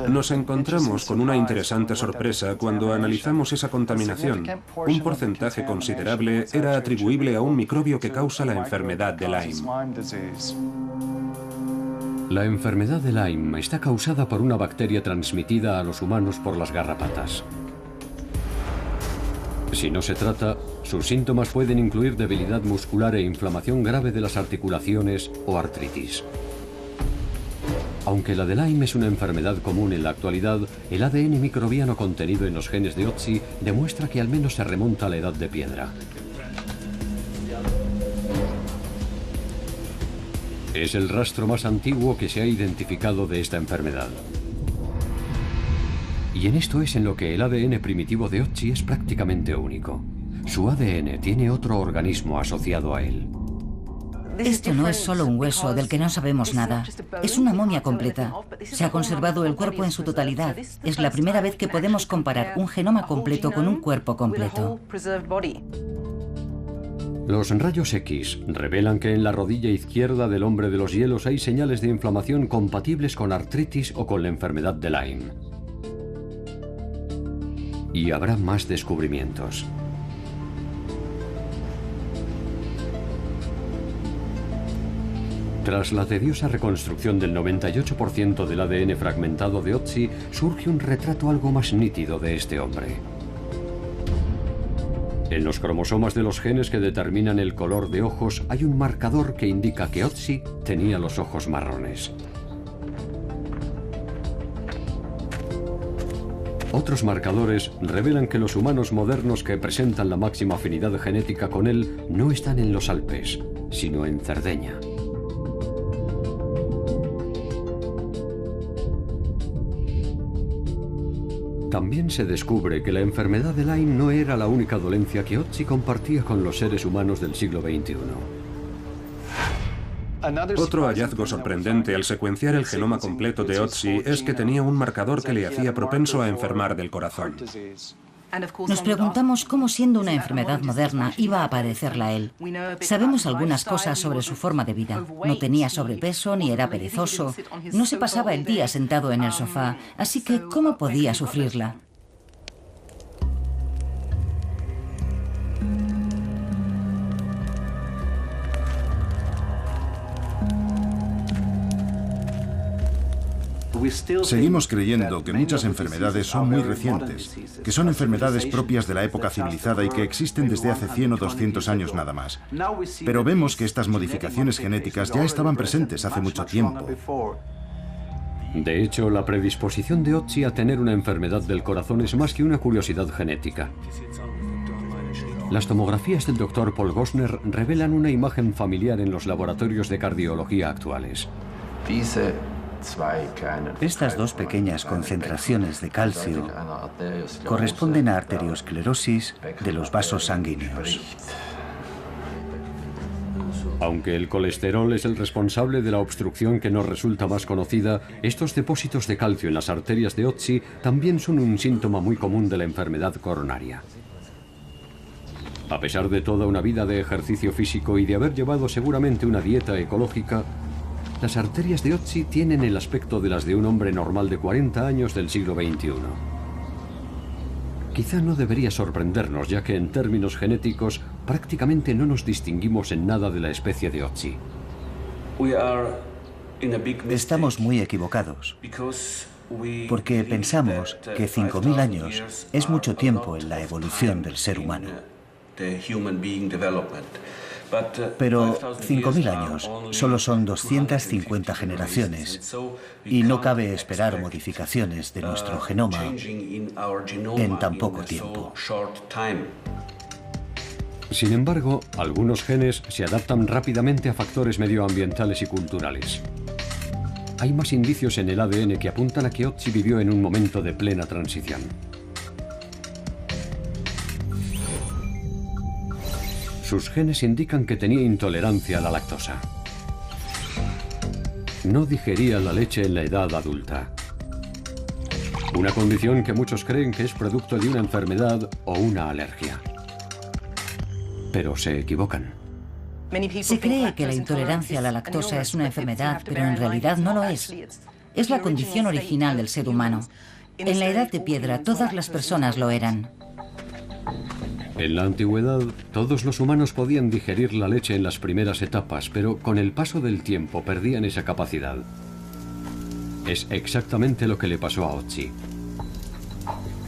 Nos encontramos con una interesante sorpresa cuando analizamos esa contaminación. Un porcentaje considerable era atribuible a un microbio que causa la enfermedad de Lyme. La enfermedad de Lyme está causada por una bacteria transmitida a los humanos por las garrapatas. Si no se trata, sus síntomas pueden incluir debilidad muscular e inflamación grave de las articulaciones o artritis. Aunque la de Lyme es una enfermedad común en la actualidad, el ADN microbiano contenido en los genes de Otzi demuestra que al menos se remonta a la edad de piedra. Es el rastro más antiguo que se ha identificado de esta enfermedad. Y en esto es en lo que el ADN primitivo de Otzi es prácticamente único. Su ADN tiene otro organismo asociado a él. Esto no es solo un hueso del que no sabemos nada. Es una momia completa. Se ha conservado el cuerpo en su totalidad. Es la primera vez que podemos comparar un genoma completo con un cuerpo completo. Los rayos X revelan que en la rodilla izquierda del hombre de los hielos hay señales de inflamación compatibles con artritis o con la enfermedad de Lyme. Y habrá más descubrimientos. Tras la tediosa reconstrucción del 98% del ADN fragmentado de Otzi, surge un retrato algo más nítido de este hombre. En los cromosomas de los genes que determinan el color de ojos hay un marcador que indica que Otzi tenía los ojos marrones. Otros marcadores revelan que los humanos modernos que presentan la máxima afinidad genética con él no están en los Alpes, sino en Cerdeña. También se descubre que la enfermedad de Lyme no era la única dolencia que Otzi compartía con los seres humanos del siglo XXI. Otro hallazgo sorprendente al secuenciar el genoma completo de Otzi es que tenía un marcador que le hacía propenso a enfermar del corazón. Nos preguntamos cómo, siendo una enfermedad moderna, iba a padecerla él. Sabemos algunas cosas sobre su forma de vida. No tenía sobrepeso ni era perezoso. No se pasaba el día sentado en el sofá. Así que, ¿cómo podía sufrirla? Seguimos creyendo que muchas enfermedades son muy recientes, que son enfermedades propias de la época civilizada y que existen desde hace 100 o 200 años nada más. Pero vemos que estas modificaciones genéticas ya estaban presentes hace mucho tiempo. De hecho, la predisposición de Otzi a tener una enfermedad del corazón es más que una curiosidad genética. Las tomografías del Dr. Paul Gosner revelan una imagen familiar en los laboratorios de cardiología actuales. Estas dos pequeñas concentraciones de calcio corresponden a arteriosclerosis de los vasos sanguíneos. Aunque el colesterol es el responsable de la obstrucción que nos resulta más conocida, estos depósitos de calcio en las arterias de Otzi también son un síntoma muy común de la enfermedad coronaria. A pesar de toda una vida de ejercicio físico y de haber llevado seguramente una dieta ecológica, las arterias de Otzi tienen el aspecto de las de un hombre normal de 40 años del siglo XXI. Quizá no debería sorprendernos, ya que en términos genéticos prácticamente no nos distinguimos en nada de la especie de Otzi. Estamos muy equivocados, porque pensamos que 5.000 años es mucho tiempo en la evolución del ser humano. Pero 5.000 años solo son 250 generaciones y no cabe esperar modificaciones de nuestro genoma en tan poco tiempo. Sin embargo, algunos genes se adaptan rápidamente a factores medioambientales y culturales. Hay más indicios en el ADN que apuntan a que Otzi vivió en un momento de plena transición. Sus genes indican que tenía intolerancia a la lactosa. No digería la leche en la edad adulta. Una condición que muchos creen que es producto de una enfermedad o una alergia. Pero se equivocan. Se cree que la intolerancia a la lactosa es una enfermedad, pero en realidad no lo es. Es la condición original del ser humano. En la Edad de Piedra, todas las personas lo eran. En la antigüedad, todos los humanos podían digerir la leche en las primeras etapas, pero con el paso del tiempo perdían esa capacidad. Es exactamente lo que le pasó a Otzi.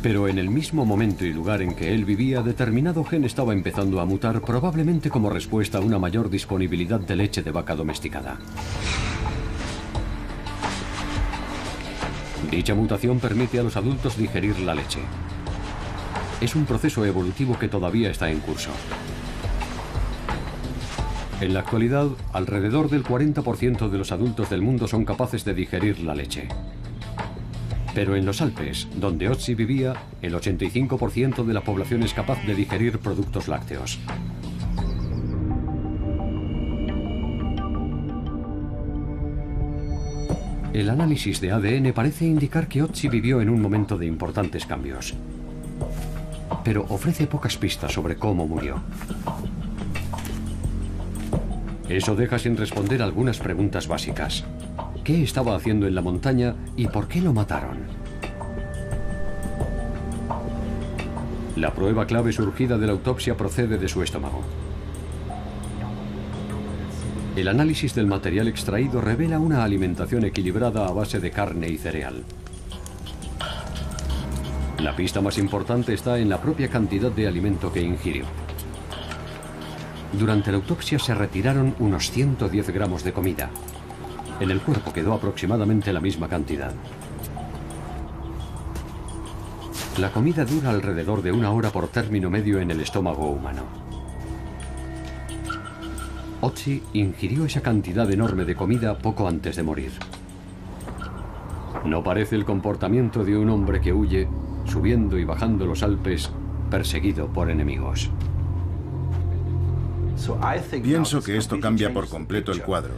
Pero en el mismo momento y lugar en que él vivía, determinado gen estaba empezando a mutar, probablemente como respuesta a una mayor disponibilidad de leche de vaca domesticada. Dicha mutación permite a los adultos digerir la leche. Es un proceso evolutivo que todavía está en curso. En la actualidad, alrededor del 40% de los adultos del mundo son capaces de digerir la leche. Pero en los Alpes, donde Otzi vivía, el 85% de la población es capaz de digerir productos lácteos. El análisis de ADN parece indicar que Otzi vivió en un momento de importantes cambios, pero ofrece pocas pistas sobre cómo murió. Eso deja sin responder algunas preguntas básicas. ¿Qué estaba haciendo en la montaña y por qué lo mataron? La prueba clave surgida de la autopsia procede de su estómago. El análisis del material extraído revela una alimentación equilibrada a base de carne y cereal. La pista más importante está en la propia cantidad de alimento que ingirió. Durante la autopsia se retiraron unos 110 gramos de comida. En el cuerpo quedó aproximadamente la misma cantidad. La comida dura alrededor de 1 hora por término medio en el estómago humano. Otzi ingirió esa cantidad enorme de comida poco antes de morir. No parece el comportamiento de un hombre que huye, subiendo y bajando los Alpes, perseguido por enemigos. Pienso que esto cambia por completo el cuadro.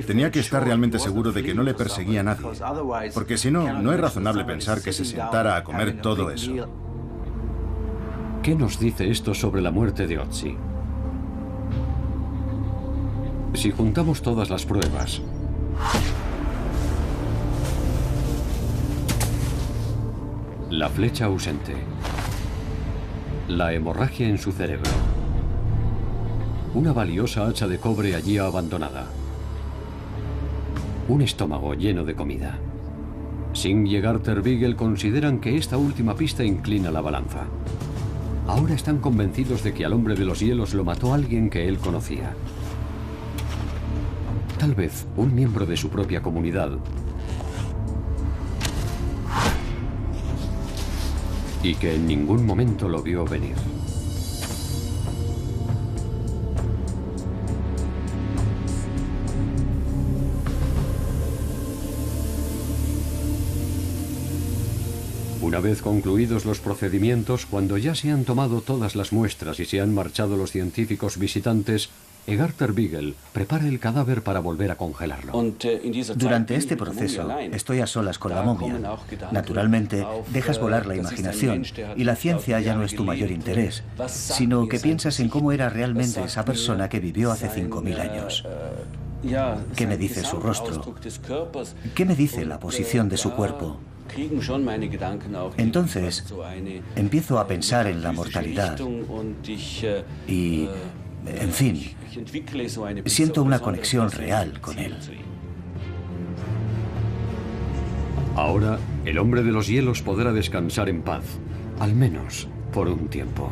Tenía que estar realmente seguro de que no le perseguía a nadie, porque si no, no es razonable pensar que se sentara a comer todo eso. ¿Qué nos dice esto sobre la muerte de Otzi? Si juntamos todas las pruebas, la flecha ausente, la hemorragia en su cerebro, una valiosa hacha de cobre allí abandonada, un estómago lleno de comida. Singh y Garter Beagle consideran que esta última pista inclina la balanza. Ahora están convencidos de que al hombre de los hielos lo mató alguien que él conocía. Tal vez un miembro de su propia comunidad, y que en ningún momento lo vio venir. Una vez concluidos los procedimientos, cuando ya se han tomado todas las muestras y se han marchado los científicos visitantes, Egar Terwigel prepara el cadáver para volver a congelarlo. Durante este proceso estoy a solas con la momia. Naturalmente, dejas volar la imaginación y la ciencia ya no es tu mayor interés, sino que piensas en cómo era realmente esa persona que vivió hace 5000 años. ¿Qué me dice su rostro? ¿Qué me dice la posición de su cuerpo? Entonces, empiezo a pensar en la mortalidad y, en fin, siento una conexión real con él. Ahora, el hombre de los hielos podrá descansar en paz, al menos por un tiempo.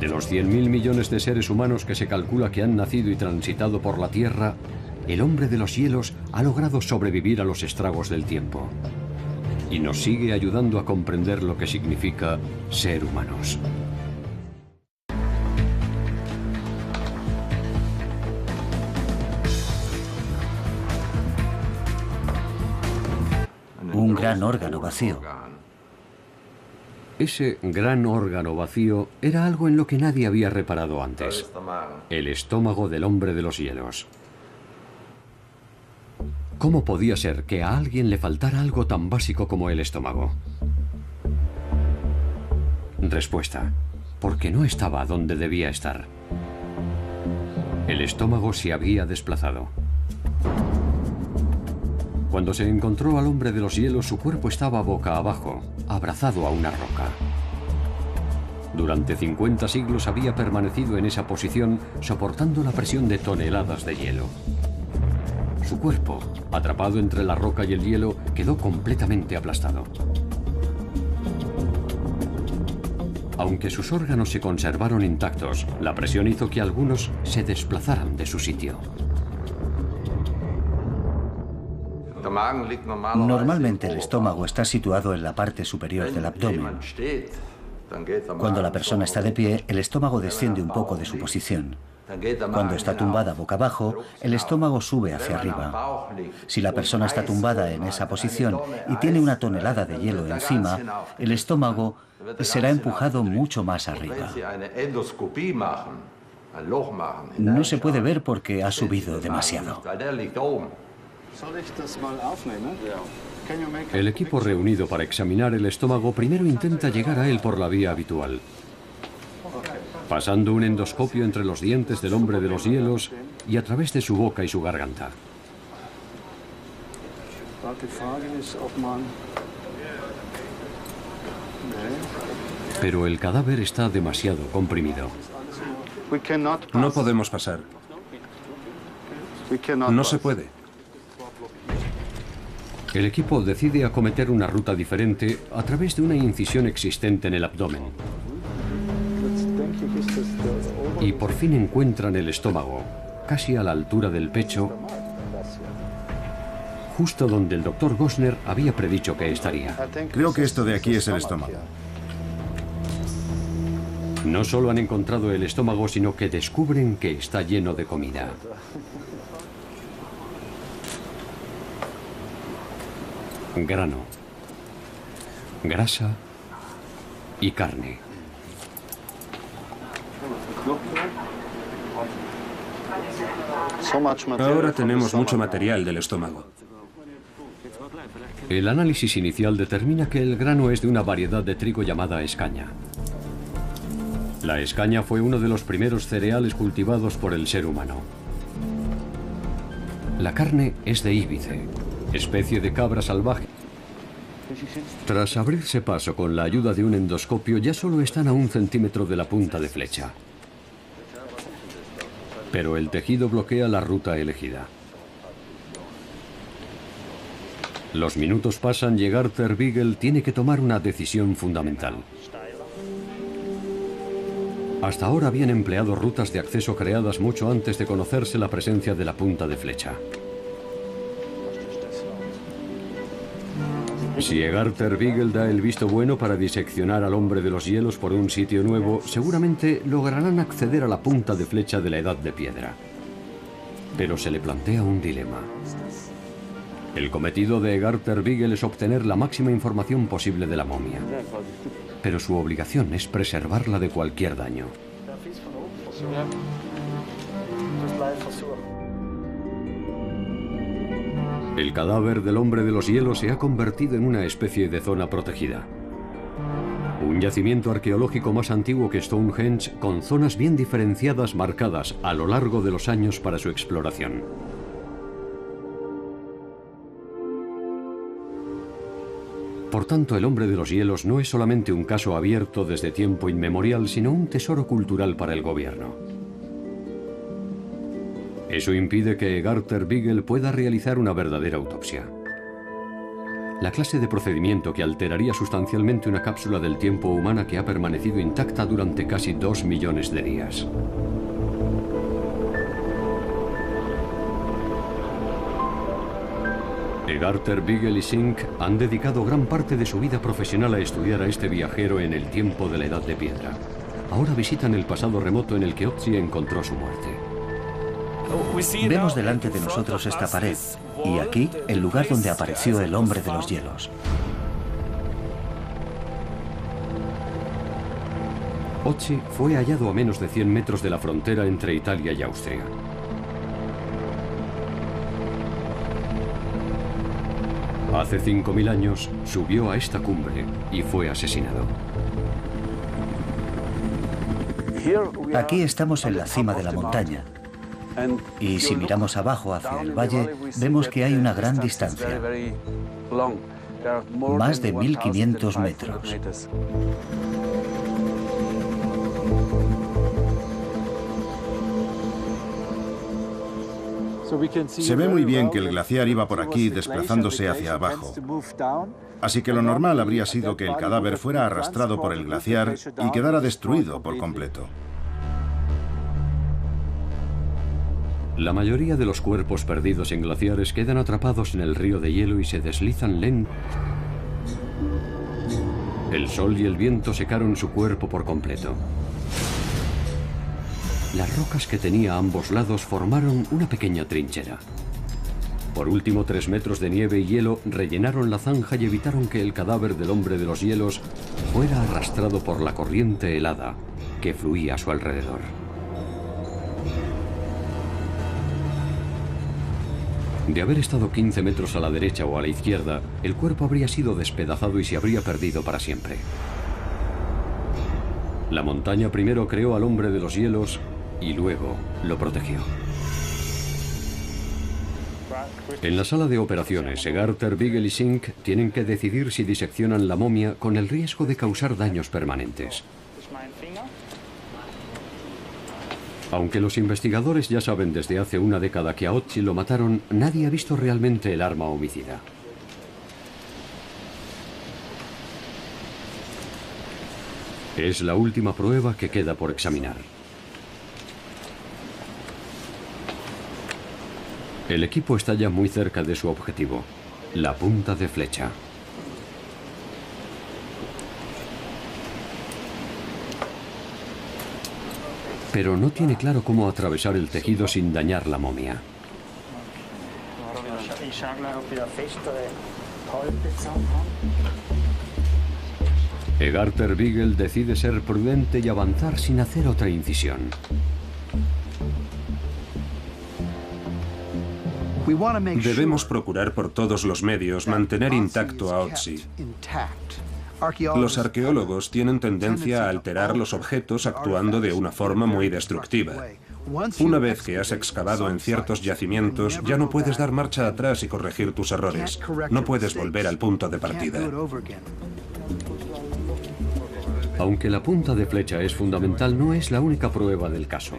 De los 100.000 millones de seres humanos que se calcula que han nacido y transitado por la Tierra, el hombre de los hielos ha logrado sobrevivir a los estragos del tiempo. Y nos sigue ayudando a comprender lo que significa ser humanos. Un gran órgano vacío. Ese gran órgano vacío era algo en lo que nadie había reparado antes. El estómago del hombre de los hielos. ¿Cómo podía ser que a alguien le faltara algo tan básico como el estómago? Respuesta: porque no estaba donde debía estar. El estómago se había desplazado. Cuando se encontró al hombre de los hielos, su cuerpo estaba boca abajo, abrazado a una roca. Durante 50 siglos había permanecido en esa posición, soportando la presión de toneladas de hielo. Su cuerpo, atrapado entre la roca y el hielo, quedó completamente aplastado. Aunque sus órganos se conservaron intactos, la presión hizo que algunos se desplazaran de su sitio. Normalmente el estómago está situado en la parte superior del abdomen. Cuando la persona está de pie, el estómago desciende un poco de su posición. Cuando está tumbada boca abajo, el estómago sube hacia arriba. Si la persona está tumbada en esa posición y tiene una tonelada de hielo encima, el estómago será empujado mucho más arriba. No se puede ver porque ha subido demasiado. El equipo reunido para examinar el estómago primero intenta llegar a él por la vía habitual, pasando un endoscopio entre los dientes del hombre de los hielos y a través de su boca y su garganta. Pero el cadáver está demasiado comprimido. No podemos pasar. No se puede. El equipo decide acometer una ruta diferente a través de una incisión existente en el abdomen. Y por fin encuentran el estómago, casi a la altura del pecho, justo donde el doctor Gosner había predicho que estaría. Creo que esto de aquí es el estómago. No solo han encontrado el estómago, sino que descubren que está lleno de comida. Grano, grasa y carne. Ahora tenemos mucho material del estómago. El análisis inicial determina que el grano es de una variedad de trigo llamada escaña. La escaña fue uno de los primeros cereales cultivados por el ser humano. La carne es de íbice, especie de cabra salvaje. Tras abrirse paso con la ayuda de un endoscopio, ya solo están a 1 centímetro de la punta de flecha. Pero el tejido bloquea la ruta elegida. Los minutos pasan y Egar Terwigel tiene que tomar una decisión fundamental. Hasta ahora habían empleado rutas de acceso creadas mucho antes de conocerse la presencia de la punta de flecha. Si Egarter Beagle da el visto bueno para diseccionar al hombre de los hielos por un sitio nuevo, seguramente lograrán acceder a la punta de flecha de la Edad de Piedra. Pero se le plantea un dilema. El cometido de Egarter Beagle es obtener la máxima información posible de la momia, pero su obligación es preservarla de cualquier daño. El cadáver del hombre de los hielos se ha convertido en una especie de zona protegida. Un yacimiento arqueológico más antiguo que Stonehenge, con zonas bien diferenciadas marcadas a lo largo de los años para su exploración. Por tanto, el hombre de los hielos no es solamente un caso abierto desde tiempo inmemorial, sino un tesoro cultural para el gobierno. Eso impide que Egarter Beagle pueda realizar una verdadera autopsia. La clase de procedimiento que alteraría sustancialmente una cápsula del tiempo humana que ha permanecido intacta durante casi 2 millones de días. Egarter Beagle y Sink han dedicado gran parte de su vida profesional a estudiar a este viajero en el tiempo de la Edad de Piedra. Ahora visitan el pasado remoto en el que Otzi encontró su muerte. Vemos delante de nosotros esta pared, y aquí el lugar donde apareció el hombre de los hielos. Otzi fue hallado a menos de 100 metros de la frontera entre Italia y Austria. Hace 5.000 años subió a esta cumbre y fue asesinado. Aquí estamos en la cima de la montaña. Y si miramos abajo hacia el valle, vemos que hay una gran distancia. Más de 1.500 metros. Se ve muy bien que el glaciar iba por aquí desplazándose hacia abajo. Así que lo normal habría sido que el cadáver fuera arrastrado por el glaciar y quedara destruido por completo. La mayoría de los cuerpos perdidos en glaciares quedan atrapados en el río de hielo y se deslizan lentamente. El sol y el viento secaron su cuerpo por completo. Las rocas que tenía a ambos lados formaron una pequeña trinchera. Por último, 3 metros de nieve y hielo rellenaron la zanja y evitaron que el cadáver del hombre de los hielos fuera arrastrado por la corriente helada que fluía a su alrededor. De haber estado 15 metros a la derecha o a la izquierda, el cuerpo habría sido despedazado y se habría perdido para siempre. La montaña primero creó al hombre de los hielos y luego lo protegió. En la sala de operaciones, Egarter, Beagle y Sink tienen que decidir si diseccionan la momia con el riesgo de causar daños permanentes. Aunque los investigadores ya saben desde hace una década que a Otzi lo mataron, nadie ha visto realmente el arma homicida. Es la última prueba que queda por examinar. El equipo está ya muy cerca de su objetivo, la punta de flecha. Pero no tiene claro cómo atravesar el tejido sin dañar la momia. Egarter Beagle decide ser prudente y avanzar sin hacer otra incisión. Debemos procurar por todos los medios mantener intacto a Otzi. Los arqueólogos tienen tendencia a alterar los objetos actuando de una forma muy destructiva. Una vez que has excavado en ciertos yacimientos, ya no puedes dar marcha atrás y corregir tus errores. No puedes volver al punto de partida. Aunque la punta de flecha es fundamental, no es la única prueba del caso.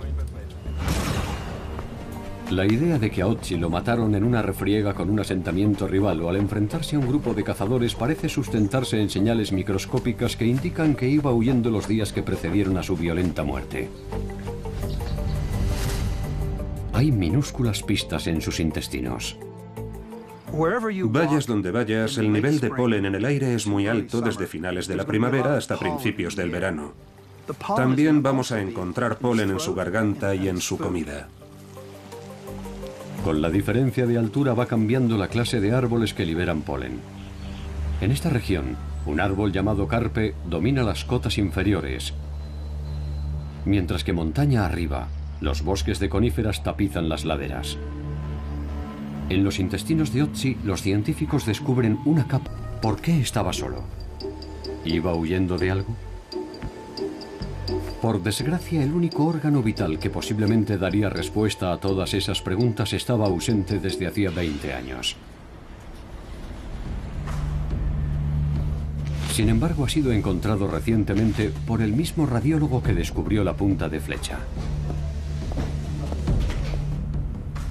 La idea de que a Otzi lo mataron en una refriega con un asentamiento rival o al enfrentarse a un grupo de cazadores parece sustentarse en señales microscópicas que indican que iba huyendo los días que precedieron a su violenta muerte. Hay minúsculas pistas en sus intestinos. Vayas donde vayas, el nivel de polen en el aire es muy alto desde finales de la primavera hasta principios del verano. También vamos a encontrar polen en su garganta y en su comida. Con la diferencia de altura va cambiando la clase de árboles que liberan polen. En esta región, un árbol llamado carpe domina las cotas inferiores, mientras que montaña arriba, los bosques de coníferas tapizan las laderas. En los intestinos de Otzi, los científicos descubren una capa. ¿Por qué estaba solo? ¿Iba huyendo de algo? Por desgracia, el único órgano vital que posiblemente daría respuesta a todas esas preguntas estaba ausente desde hacía 20 años. Sin embargo, ha sido encontrado recientemente por el mismo radiólogo que descubrió la punta de flecha.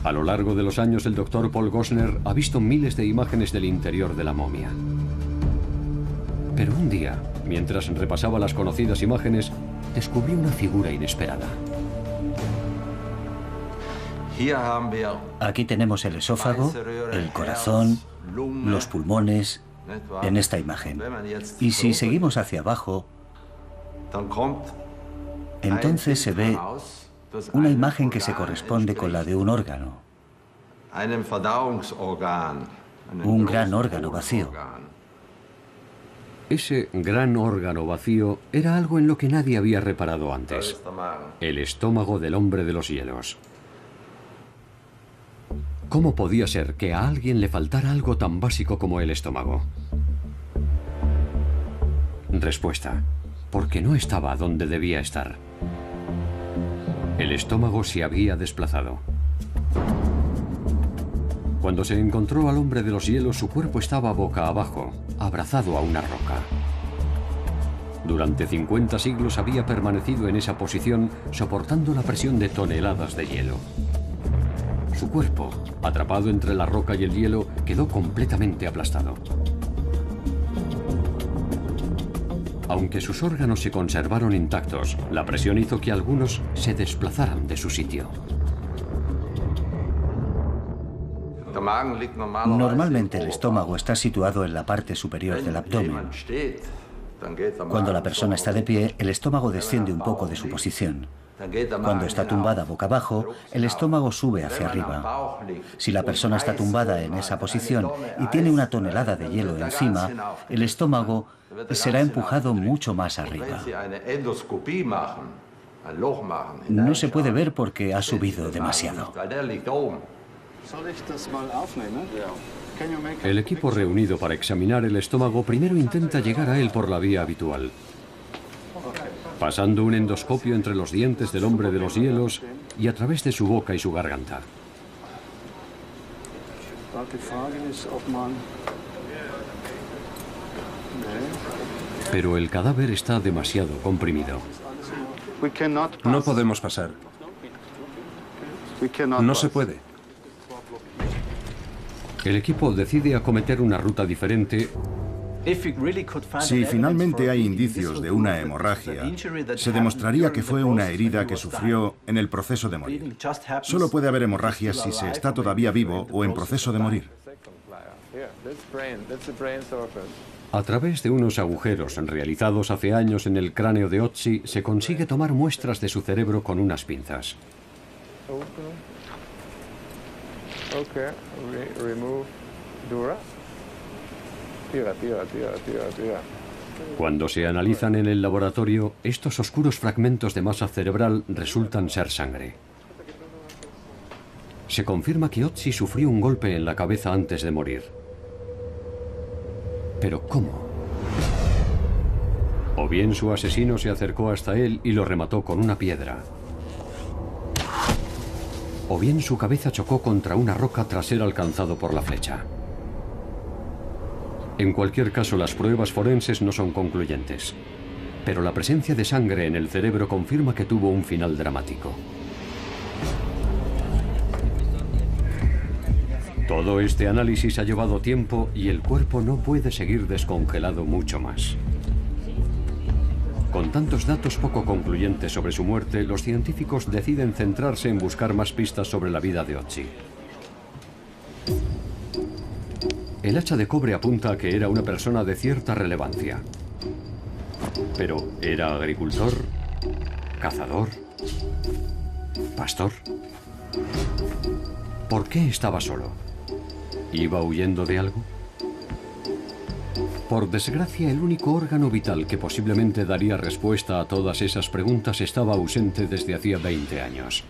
A lo largo de los años, el doctor Paul Gosner ha visto miles de imágenes del interior de la momia. Pero un día, mientras repasaba las conocidas imágenes, descubrió una figura inesperada. Aquí tenemos el esófago, el corazón, los pulmones, en esta imagen. Y si seguimos hacia abajo, entonces se ve una imagen que se corresponde con la de un órgano. Un gran órgano vacío. Ese gran órgano vacío era algo en lo que nadie había reparado antes. El estómago del hombre de los hielos. ¿Cómo podía ser que a alguien le faltara algo tan básico como el estómago? Respuesta: porque no estaba donde debía estar. El estómago se había desplazado. Cuando se encontró al hombre de los hielos, su cuerpo estaba boca abajo, abrazado a una roca. Durante 50 siglos había permanecido en esa posición, soportando la presión de toneladas de hielo. Su cuerpo, atrapado entre la roca y el hielo, quedó completamente aplastado. Aunque sus órganos se conservaron intactos, la presión hizo que algunos se desplazaran de su sitio. Normalmente el estómago está situado en la parte superior del abdomen. Cuando la persona está de pie, el estómago desciende un poco de su posición. Cuando está tumbada boca abajo, el estómago sube hacia arriba. Si la persona está tumbada en esa posición y tiene una tonelada de hielo encima, el estómago será empujado mucho más arriba. No se puede ver porque ha subido demasiado. El equipo reunido para examinar el estómago primero intenta llegar a él por la vía habitual, pasando un endoscopio entre los dientes del hombre de los hielos y a través de su boca y su garganta. Pero el cadáver está demasiado comprimido. No podemos pasar. No se puede. El equipo decide acometer una ruta diferente. Si finalmente hay indicios de una hemorragia, se demostraría que fue una herida que sufrió en el proceso de morir. Solo puede haber hemorragias si se está todavía vivo o en proceso de morir. A través de unos agujeros realizados hace años en el cráneo de Otzi, se consigue tomar muestras de su cerebro con unas pinzas. Cuando se analizan en el laboratorio, estos oscuros fragmentos de masa cerebral resultan ser sangre. Se confirma que Otzi sufrió un golpe en la cabeza antes de morir. ¿Pero cómo? O bien su asesino se acercó hasta él y lo remató con una piedra. O bien su cabeza chocó contra una roca tras ser alcanzado por la flecha. En cualquier caso, las pruebas forenses no son concluyentes. Pero la presencia de sangre en el cerebro confirma que tuvo un final dramático. Todo este análisis ha llevado tiempo y el cuerpo no puede seguir descongelado mucho más. Con tantos datos poco concluyentes sobre su muerte, los científicos deciden centrarse en buscar más pistas sobre la vida de Otzi. El hacha de cobre apunta a que era una persona de cierta relevancia. Pero, ¿era agricultor? ¿Cazador? ¿Pastor? ¿Por qué estaba solo? ¿Iba huyendo de algo? Por desgracia, el único órgano vital que posiblemente daría respuesta a todas esas preguntas estaba ausente desde hacía 20 años.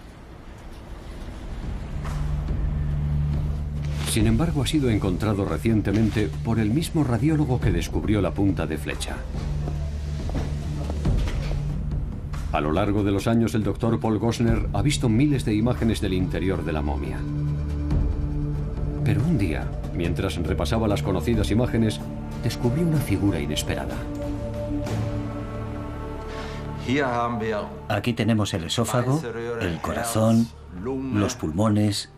Sin embargo, ha sido encontrado recientemente por el mismo radiólogo que descubrió la punta de flecha. A lo largo de los años, el doctor Paul Gosner ha visto miles de imágenes del interior de la momia. Pero un día, mientras repasaba las conocidas imágenes, descubrió una figura inesperada. Aquí tenemos el esófago, el corazón, los pulmones,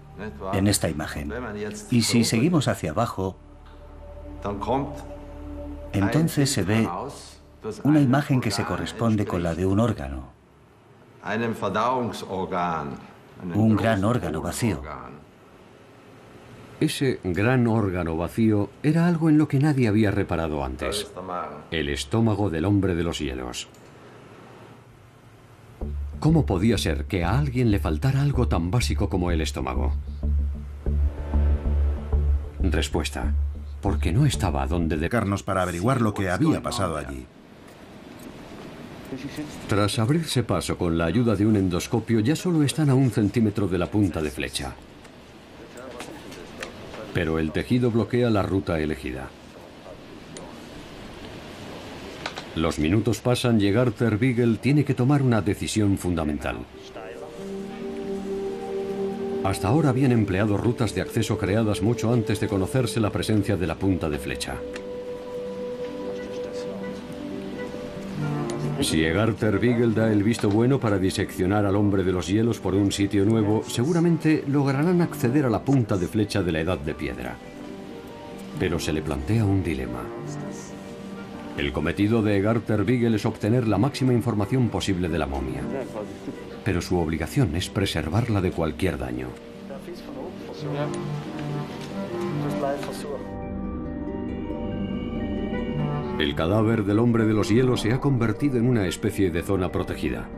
en esta imagen. Y si seguimos hacia abajo, entonces se ve una imagen que se corresponde con la de un órgano. Un gran órgano vacío. Ese gran órgano vacío era algo en lo que nadie había reparado antes. El estómago del hombre de los hielos. ¿Cómo podía ser que a alguien le faltara algo tan básico como el estómago? Respuesta: porque no estaba donde dedicarnos para averiguar lo que había pasado allí. Tras abrirse paso con la ayuda de un endoscopio, ya solo están a 1 centímetro de la punta de flecha. Pero el tejido bloquea la ruta elegida. Los minutos pasan y Garter Beagle tiene que tomar una decisión fundamental. Hasta ahora habían empleado rutas de acceso creadas mucho antes de conocerse la presencia de la punta de flecha. Si Garter Beagle da el visto bueno para diseccionar al hombre de los hielos por un sitio nuevo, seguramente lograrán acceder a la punta de flecha de la Edad de Piedra. Pero se le plantea un dilema. El cometido de Garter Beagle es obtener la máxima información posible de la momia. Pero su obligación es preservarla de cualquier daño. El cadáver del hombre de los hielos se ha convertido en una especie de zona protegida.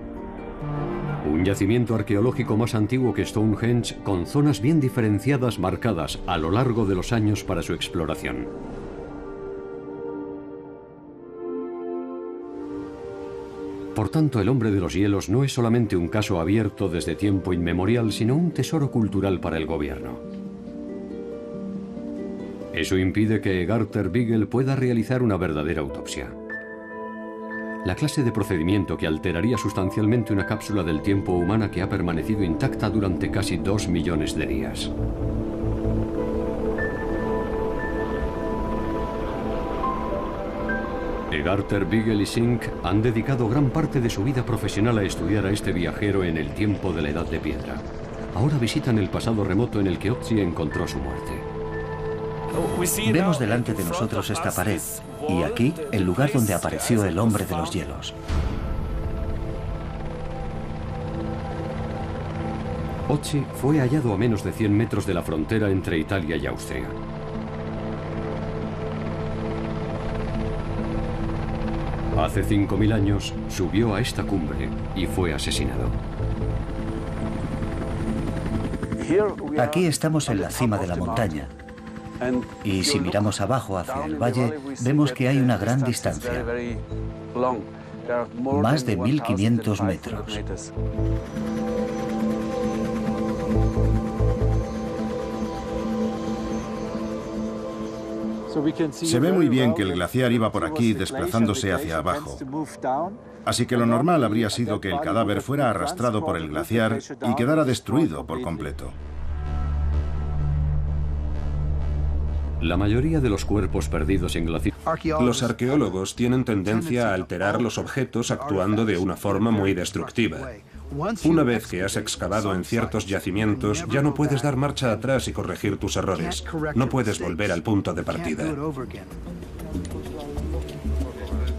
Un yacimiento arqueológico más antiguo que Stonehenge, con zonas bien diferenciadas marcadas a lo largo de los años para su exploración. Por tanto, el hombre de los hielos no es solamente un caso abierto desde tiempo inmemorial, sino un tesoro cultural para el gobierno. Eso impide que Garter Beagle pueda realizar una verdadera autopsia. La clase de procedimiento que alteraría sustancialmente una cápsula del tiempo humana que ha permanecido intacta durante casi 2 millones de días. Garter Beagle y Sink han dedicado gran parte de su vida profesional a estudiar a este viajero en el tiempo de la Edad de Piedra. Ahora visitan el pasado remoto en el que Otzi encontró su muerte. Vemos delante de nosotros esta pared, y aquí el lugar donde apareció el hombre de los hielos. Otzi fue hallado a menos de 100 metros de la frontera entre Italia y Austria. Hace 5000 años subió a esta cumbre y fue asesinado. Aquí estamos en la cima de la montaña. Y si miramos abajo hacia el valle, vemos que hay una gran distancia. Más de 1500 metros. Se ve muy bien que el glaciar iba por aquí desplazándose hacia abajo. Así que lo normal habría sido que el cadáver fuera arrastrado por el glaciar y quedara destruido por completo. La mayoría de los cuerpos perdidos en glaciar... Los arqueólogos tienen tendencia a alterar los objetos actuando de una forma muy destructiva. Una vez que has excavado en ciertos yacimientos, ya no puedes dar marcha atrás y corregir tus errores. No puedes volver al punto de partida.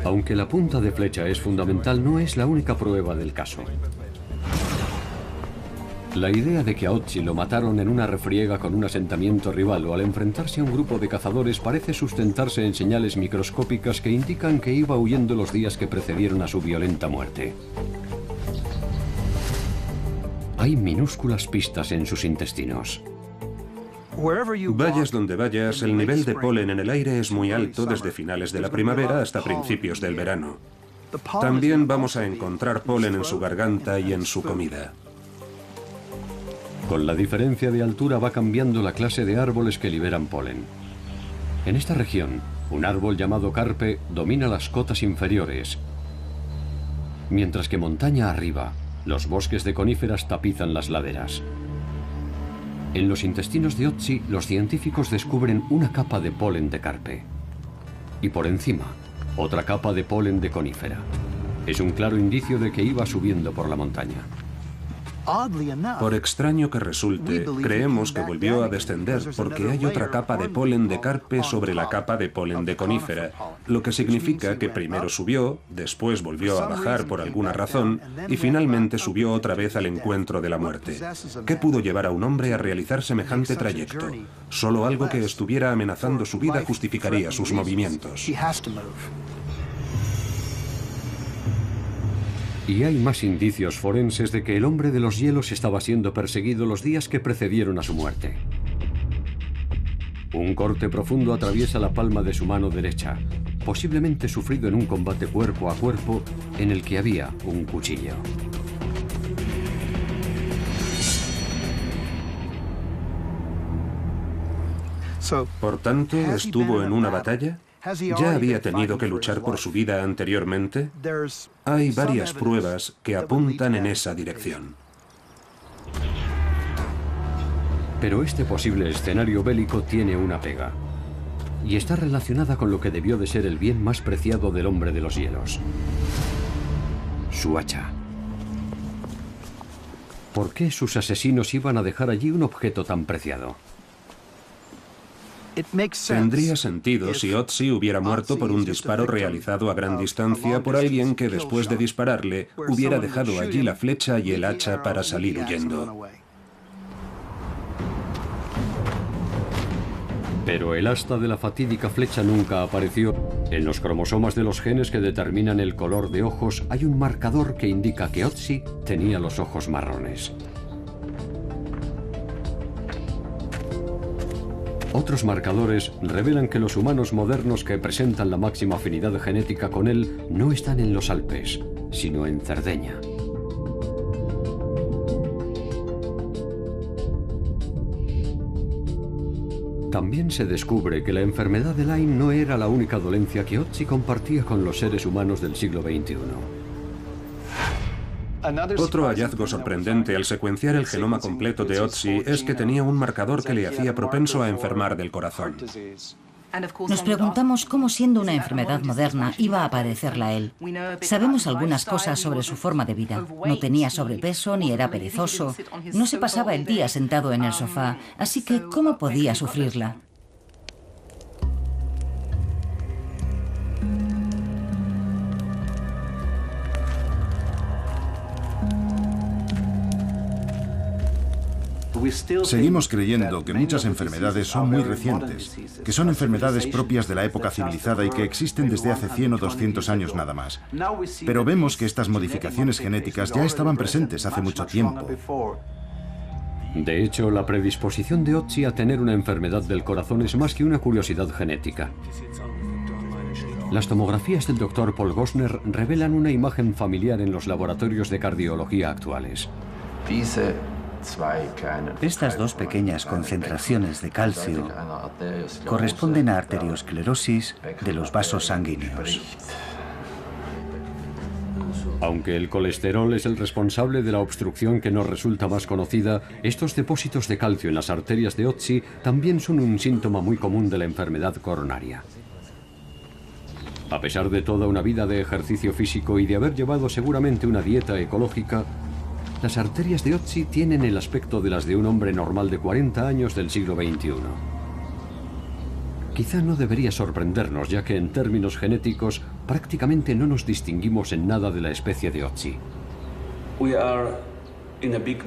Aunque la punta de flecha es fundamental, no es la única prueba del caso. La idea de que a Otzi lo mataron en una refriega con un asentamiento rival o al enfrentarse a un grupo de cazadores parece sustentarse en señales microscópicas que indican que iba huyendo los días que precedieron a su violenta muerte. Hay minúsculas pistas en sus intestinos. Vayas donde vayas, el nivel de polen en el aire es muy alto desde finales de la primavera hasta principios del verano. También vamos a encontrar polen en su garganta y en su comida. Con la diferencia de altura va cambiando la clase de árboles que liberan polen. En esta región, un árbol llamado carpe domina las cotas inferiores, mientras que montaña arriba, los bosques de coníferas tapizan las laderas. En los intestinos de Otzi, los científicos descubren una capa de polen de carpe. Y por encima, otra capa de polen de conífera. Es un claro indicio de que iba subiendo por la montaña. Por extraño que resulte, creemos que volvió a descender porque hay otra capa de polen de carpe sobre la capa de polen de conífera, lo que significa que primero subió, después volvió a bajar por alguna razón y finalmente subió otra vez al encuentro de la muerte. ¿Qué pudo llevar a un hombre a realizar semejante trayecto? Solo algo que estuviera amenazando su vida justificaría sus movimientos. Y hay más indicios forenses de que el hombre de los hielos estaba siendo perseguido los días que precedieron a su muerte. Un corte profundo atraviesa la palma de su mano derecha, posiblemente sufrido en un combate cuerpo a cuerpo en el que había un cuchillo. Por tanto, ¿estuvo en una batalla? ¿Ya había tenido que luchar por su vida anteriormente? Hay varias pruebas que apuntan en esa dirección. Pero este posible escenario bélico tiene una pega. Y está relacionada con lo que debió de ser el bien más preciado del hombre de los hielos. Su hacha. ¿Por qué sus asesinos iban a dejar allí un objeto tan preciado? Tendría sentido si Otzi hubiera muerto por un disparo realizado a gran distancia por alguien que después de dispararle hubiera dejado allí la flecha y el hacha para salir huyendo. Pero el asta de la fatídica flecha nunca apareció. En los cromosomas de los genes que determinan el color de ojos hay un marcador que indica que Otzi tenía los ojos marrones. Otros marcadores revelan que los humanos modernos que presentan la máxima afinidad genética con él no están en los Alpes, sino en Cerdeña. También se descubre que la enfermedad de Lyme no era la única dolencia que Otzi compartía con los seres humanos del siglo XXI. Otro hallazgo sorprendente al secuenciar el genoma completo de Otzi es que tenía un marcador que le hacía propenso a enfermar del corazón. Nos preguntamos cómo, siendo una enfermedad moderna, iba a padecerla él. Sabemos algunas cosas sobre su forma de vida. No tenía sobrepeso ni era perezoso. No se pasaba el día sentado en el sofá. Así que, ¿cómo podía sufrirla? Seguimos creyendo que muchas enfermedades son muy recientes, que son enfermedades propias de la época civilizada y que existen desde hace 100 o 200 años nada más. Pero vemos que estas modificaciones genéticas ya estaban presentes hace mucho tiempo. De hecho, la predisposición de Otzi a tener una enfermedad del corazón es más que una curiosidad genética. Las tomografías del Dr. Paul Gosner revelan una imagen familiar en los laboratorios de cardiología actuales. Estas dos pequeñas concentraciones de calcio corresponden a arteriosclerosis de los vasos sanguíneos. Aunque el colesterol es el responsable de la obstrucción que nos resulta más conocida, estos depósitos de calcio en las arterias de Otzi también son un síntoma muy común de la enfermedad coronaria. A pesar de toda una vida de ejercicio físico y de haber llevado seguramente una dieta ecológica, las arterias de Otzi tienen el aspecto de las de un hombre normal de 40 años del siglo XXI. Quizá no debería sorprendernos, ya que en términos genéticos prácticamente no nos distinguimos en nada de la especie de Otzi.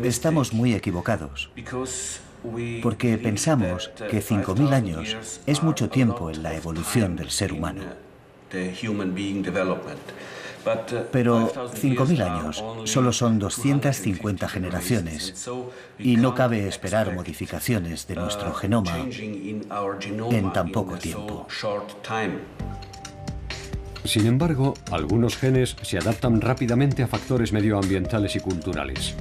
Estamos muy equivocados, porque pensamos que 5.000 años es mucho tiempo en la evolución del ser humano. Pero 5.000 años solo son 250 generaciones y no cabe esperar modificaciones de nuestro genoma en tan poco tiempo. Sin embargo, algunos genes se adaptan rápidamente a factores medioambientales y culturales.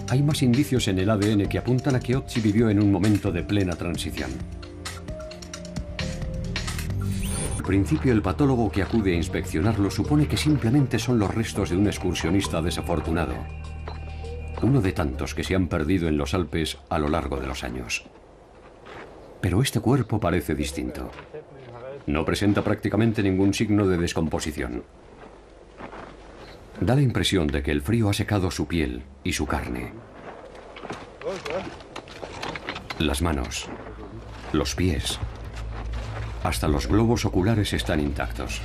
Hay más indicios en el ADN que apuntan a que Otzi vivió en un momento de plena transición. Al principio, el patólogo que acude a inspeccionarlo supone que simplemente son los restos de un excursionista desafortunado. Uno de tantos que se han perdido en los Alpes a lo largo de los años. Pero este cuerpo parece distinto. No presenta prácticamente ningún signo de descomposición. Da la impresión de que el frío ha secado su piel y su carne. Las manos, los pies, hasta los globos oculares están intactos.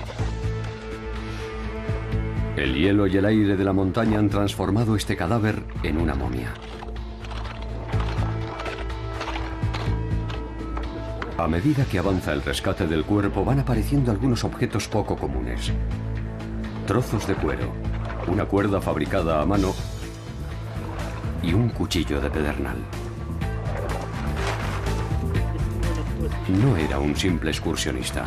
El hielo y el aire de la montaña han transformado este cadáver en una momia. A medida que avanza el rescate del cuerpo, van apareciendo algunos objetos poco comunes. Trozos de cuero, una cuerda fabricada a mano y un cuchillo de pedernal. No era un simple excursionista.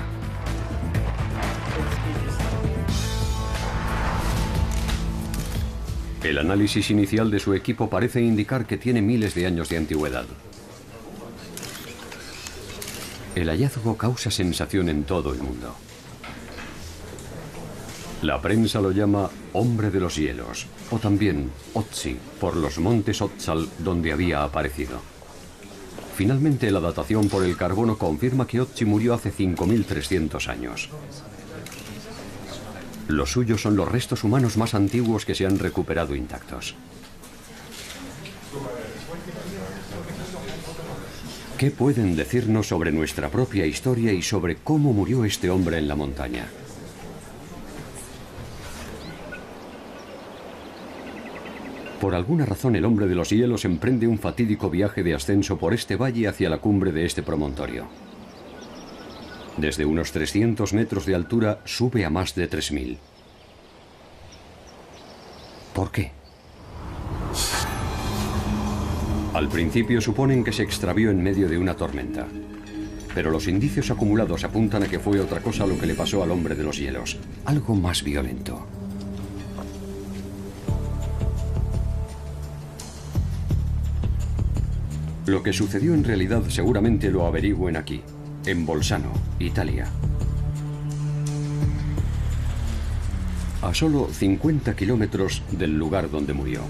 El análisis inicial de su equipo parece indicar que tiene miles de años de antigüedad. El hallazgo causa sensación en todo el mundo. La prensa lo llama hombre de los hielos, o también Otzi, por los montes Otzal donde había aparecido. Finalmente, la datación por el carbono confirma que Otzi murió hace 5.300 años. Los suyos son los restos humanos más antiguos que se han recuperado intactos. ¿Qué pueden decirnos sobre nuestra propia historia y sobre cómo murió este hombre en la montaña? Por alguna razón, el hombre de los hielos emprende un fatídico viaje de ascenso por este valle hacia la cumbre de este promontorio. Desde unos 300 metros de altura sube a más de 3.000. ¿Por qué? Al principio suponen que se extravió en medio de una tormenta, pero los indicios acumulados apuntan a que fue otra cosa lo que le pasó al hombre de los hielos, algo más violento. Lo que sucedió en realidad seguramente lo averigüen aquí, en Bolzano, Italia. A solo 50 kilómetros del lugar donde murió.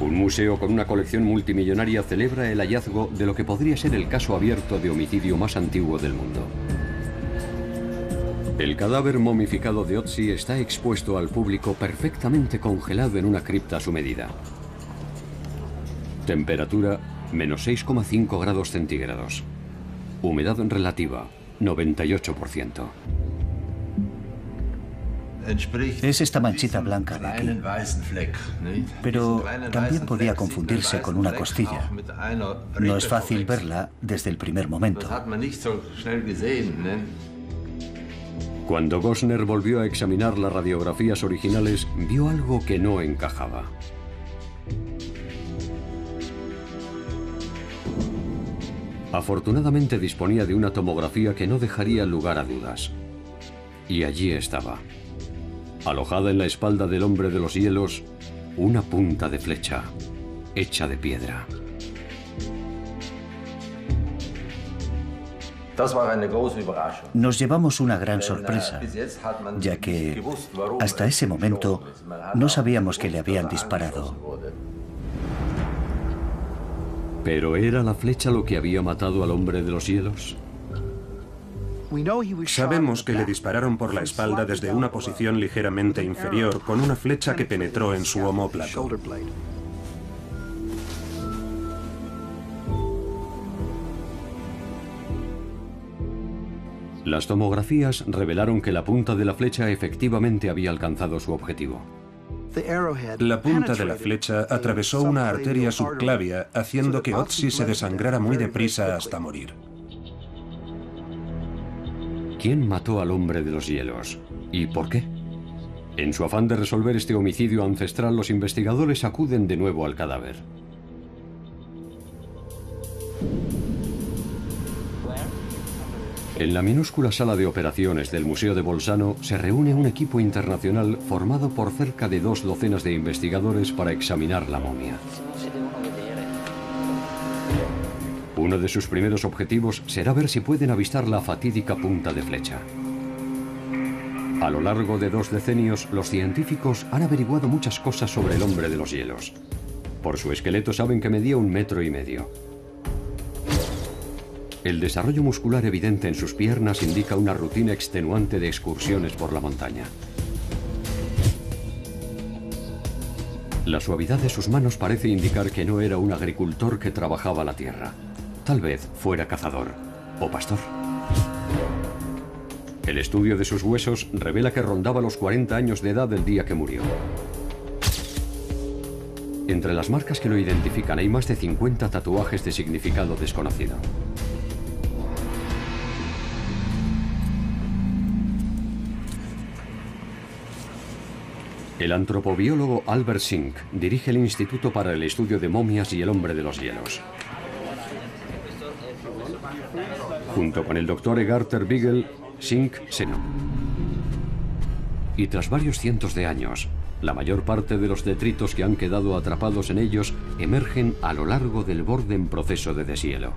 Un museo con una colección multimillonaria celebra el hallazgo de lo que podría ser el caso abierto de homicidio más antiguo del mundo. El cadáver momificado de Otzi está expuesto al público perfectamente congelado en una cripta a su medida. Temperatura menos 6,5 grados centígrados. Humedad relativa, 98%. Es esta manchita blanca de aquí. Pero también podía confundirse con una costilla. No es fácil verla desde el primer momento. Cuando Gosner volvió a examinar las radiografías originales, vio algo que no encajaba. Afortunadamente disponía de una tomografía que no dejaría lugar a dudas. Y allí estaba. Alojada en la espalda del hombre de los hielos, una punta de flecha, hecha de piedra. Nos llevamos una gran sorpresa, ya que hasta ese momento no sabíamos que le habían disparado. ¿Pero era la flecha lo que había matado al hombre de los hielos? Sabemos que le dispararon por la espalda desde una posición ligeramente inferior con una flecha que penetró en su omóplato. Las tomografías revelaron que la punta de la flecha efectivamente había alcanzado su objetivo. La punta de la flecha atravesó una arteria subclavia, haciendo que Otzi se desangrara muy deprisa hasta morir. ¿Quién mató al hombre de los hielos? ¿Y por qué? En su afán de resolver este homicidio ancestral, los investigadores acuden de nuevo al cadáver. En la minúscula sala de operaciones del Museo de Bolzano se reúne un equipo internacional formado por cerca de 2 docenas de investigadores para examinar la momia. Uno de sus primeros objetivos será ver si pueden avistar la fatídica punta de flecha. A lo largo de 2 decenios, los científicos han averiguado muchas cosas sobre el hombre de los hielos. Por su esqueleto saben que medía 1,5 metros. El desarrollo muscular evidente en sus piernas indica una rutina extenuante de excursiones por la montaña. La suavidad de sus manos parece indicar que no era un agricultor que trabajaba la tierra. Tal vez fuera cazador o pastor. El estudio de sus huesos revela que rondaba los 40 años de edad el día que murió. Entre las marcas que lo identifican hay más de 50 tatuajes de significado desconocido. El antropobiólogo Albert Sink dirige el Instituto para el Estudio de Momias y el Hombre de los Hielos. Junto con el doctor Egarter Beagle, Sink se... Y tras varios cientos de años, la mayor parte de los detritos que han quedado atrapados en ellos emergen a lo largo del borde en proceso de deshielo.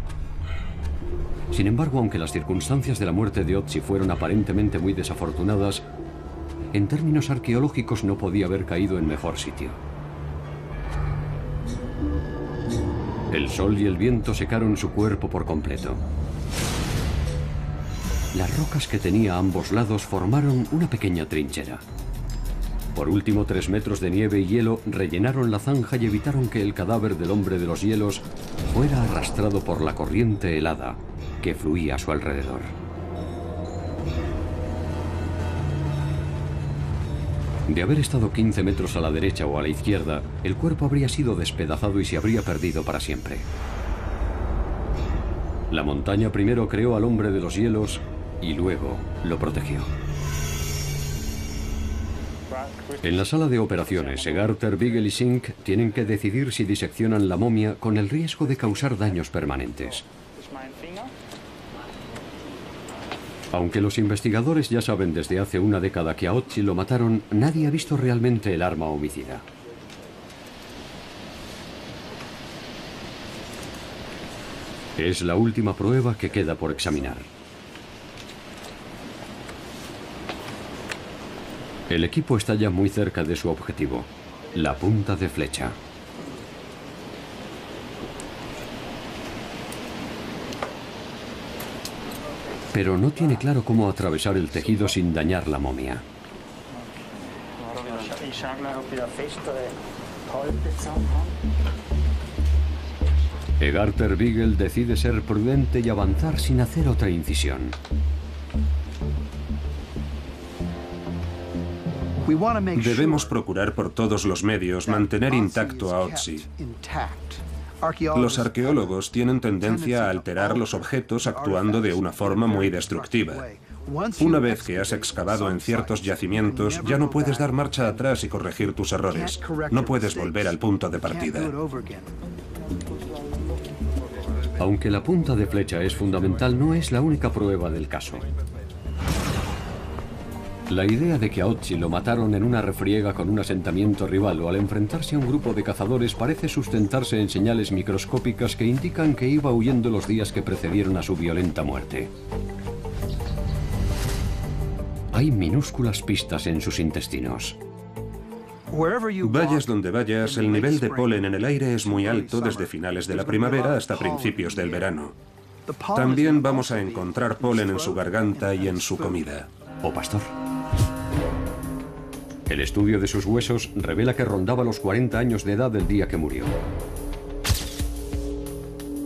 Sin embargo, aunque las circunstancias de la muerte de Otzi fueron aparentemente muy desafortunadas, en términos arqueológicos no podía haber caído en mejor sitio. El sol y el viento secaron su cuerpo por completo. Las rocas que tenía a ambos lados formaron una pequeña trinchera. Por último, 3 metros de nieve y hielo rellenaron la zanja y evitaron que el cadáver del hombre de los hielos fuera arrastrado por la corriente helada que fluía a su alrededor. De haber estado 15 metros a la derecha o a la izquierda, el cuerpo habría sido despedazado y se habría perdido para siempre. La montaña primero creó al hombre de los hielos y luego lo protegió. En la sala de operaciones, Egarter, Beagle y Sink tienen que decidir si diseccionan la momia con el riesgo de causar daños permanentes. Aunque los investigadores ya saben desde hace una década que a Otzi lo mataron, nadie ha visto realmente el arma homicida. Es la última prueba que queda por examinar. El equipo está ya muy cerca de su objetivo, la punta de flecha. Pero no tiene claro cómo atravesar el tejido sin dañar la momia. Egarter Beagle decide ser prudente y avanzar sin hacer otra incisión. Debemos procurar por todos los medios mantener intacto a Otzi. Los arqueólogos tienen tendencia a alterar los objetos actuando de una forma muy destructiva. Una vez que has excavado en ciertos yacimientos, ya no puedes dar marcha atrás y corregir tus errores. No puedes volver al punto de partida. Aunque la punta de flecha es fundamental, no es la única prueba del caso. La idea de que a Otzi lo mataron en una refriega con un asentamiento rival o al enfrentarse a un grupo de cazadores parece sustentarse en señales microscópicas que indican que iba huyendo los días que precedieron a su violenta muerte. Hay minúsculas pistas en sus intestinos. Vayas donde vayas, el nivel de polen en el aire es muy alto desde finales de la primavera hasta principios del verano. También vamos a encontrar polen en su garganta y en su comida. O pastor. El estudio de sus huesos revela que rondaba los 40 años de edad el día que murió.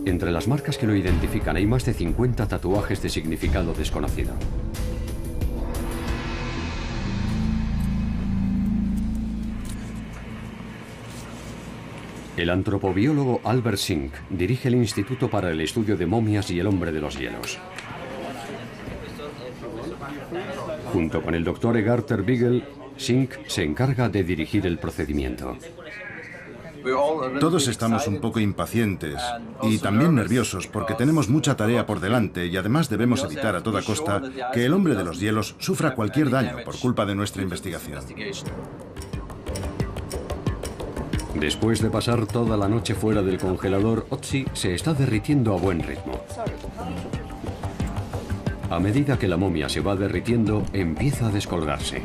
Entre las marcas que lo identifican hay más de 50 tatuajes de significado desconocido. El antropobiólogo Albert Sink dirige el Instituto para el Estudio de Momias y el Hombre de los Hielos. Junto con el doctor Egarter Beagle, Sink se encarga de dirigir el procedimiento. Todos estamos un poco impacientes y también nerviosos porque tenemos mucha tarea por delante y además debemos evitar a toda costa que el hombre de los hielos sufra cualquier daño por culpa de nuestra investigación. Después de pasar toda la noche fuera del congelador, Otzi se está derritiendo a buen ritmo. A medida que la momia se va derritiendo, empieza a descolgarse.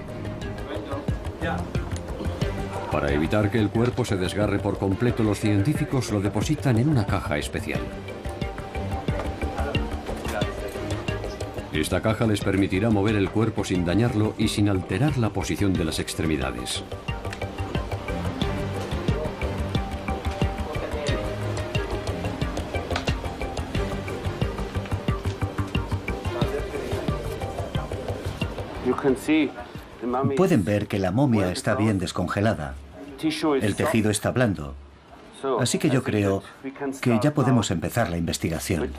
Para evitar que el cuerpo se desgarre por completo, los científicos lo depositan en una caja especial. Esta caja les permitirá mover el cuerpo sin dañarlo y sin alterar la posición de las extremidades. Pueden ver que la momia está bien descongelada. El tejido está blando. Así que yo creo que ya podemos empezar la investigación.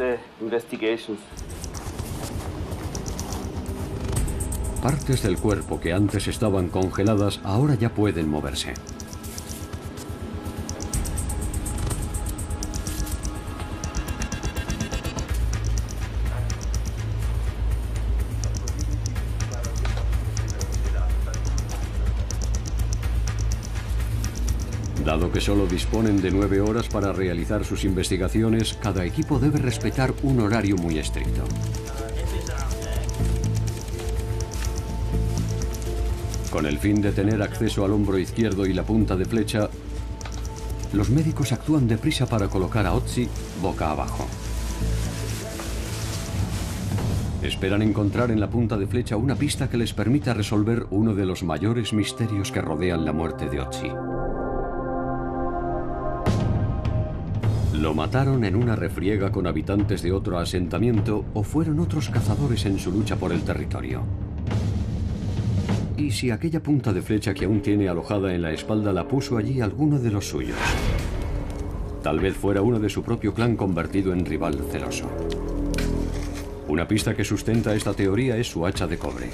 Partes del cuerpo que antes estaban congeladas ahora ya pueden moverse. Dado que solo disponen de 9 horas para realizar sus investigaciones, cada equipo debe respetar un horario muy estricto. Con el fin de tener acceso al hombro izquierdo y la punta de flecha, los médicos actúan deprisa para colocar a Otzi boca abajo. Esperan encontrar en la punta de flecha una pista que les permita resolver uno de los mayores misterios que rodean la muerte de Otzi. ¿Lo mataron en una refriega con habitantes de otro asentamiento o fueron otros cazadores en su lucha por el territorio? ¿Y si aquella punta de flecha que aún tiene alojada en la espalda la puso allí alguno de los suyos? Tal vez fuera uno de su propio clan convertido en rival celoso. Una pista que sustenta esta teoría es su hacha de cobre.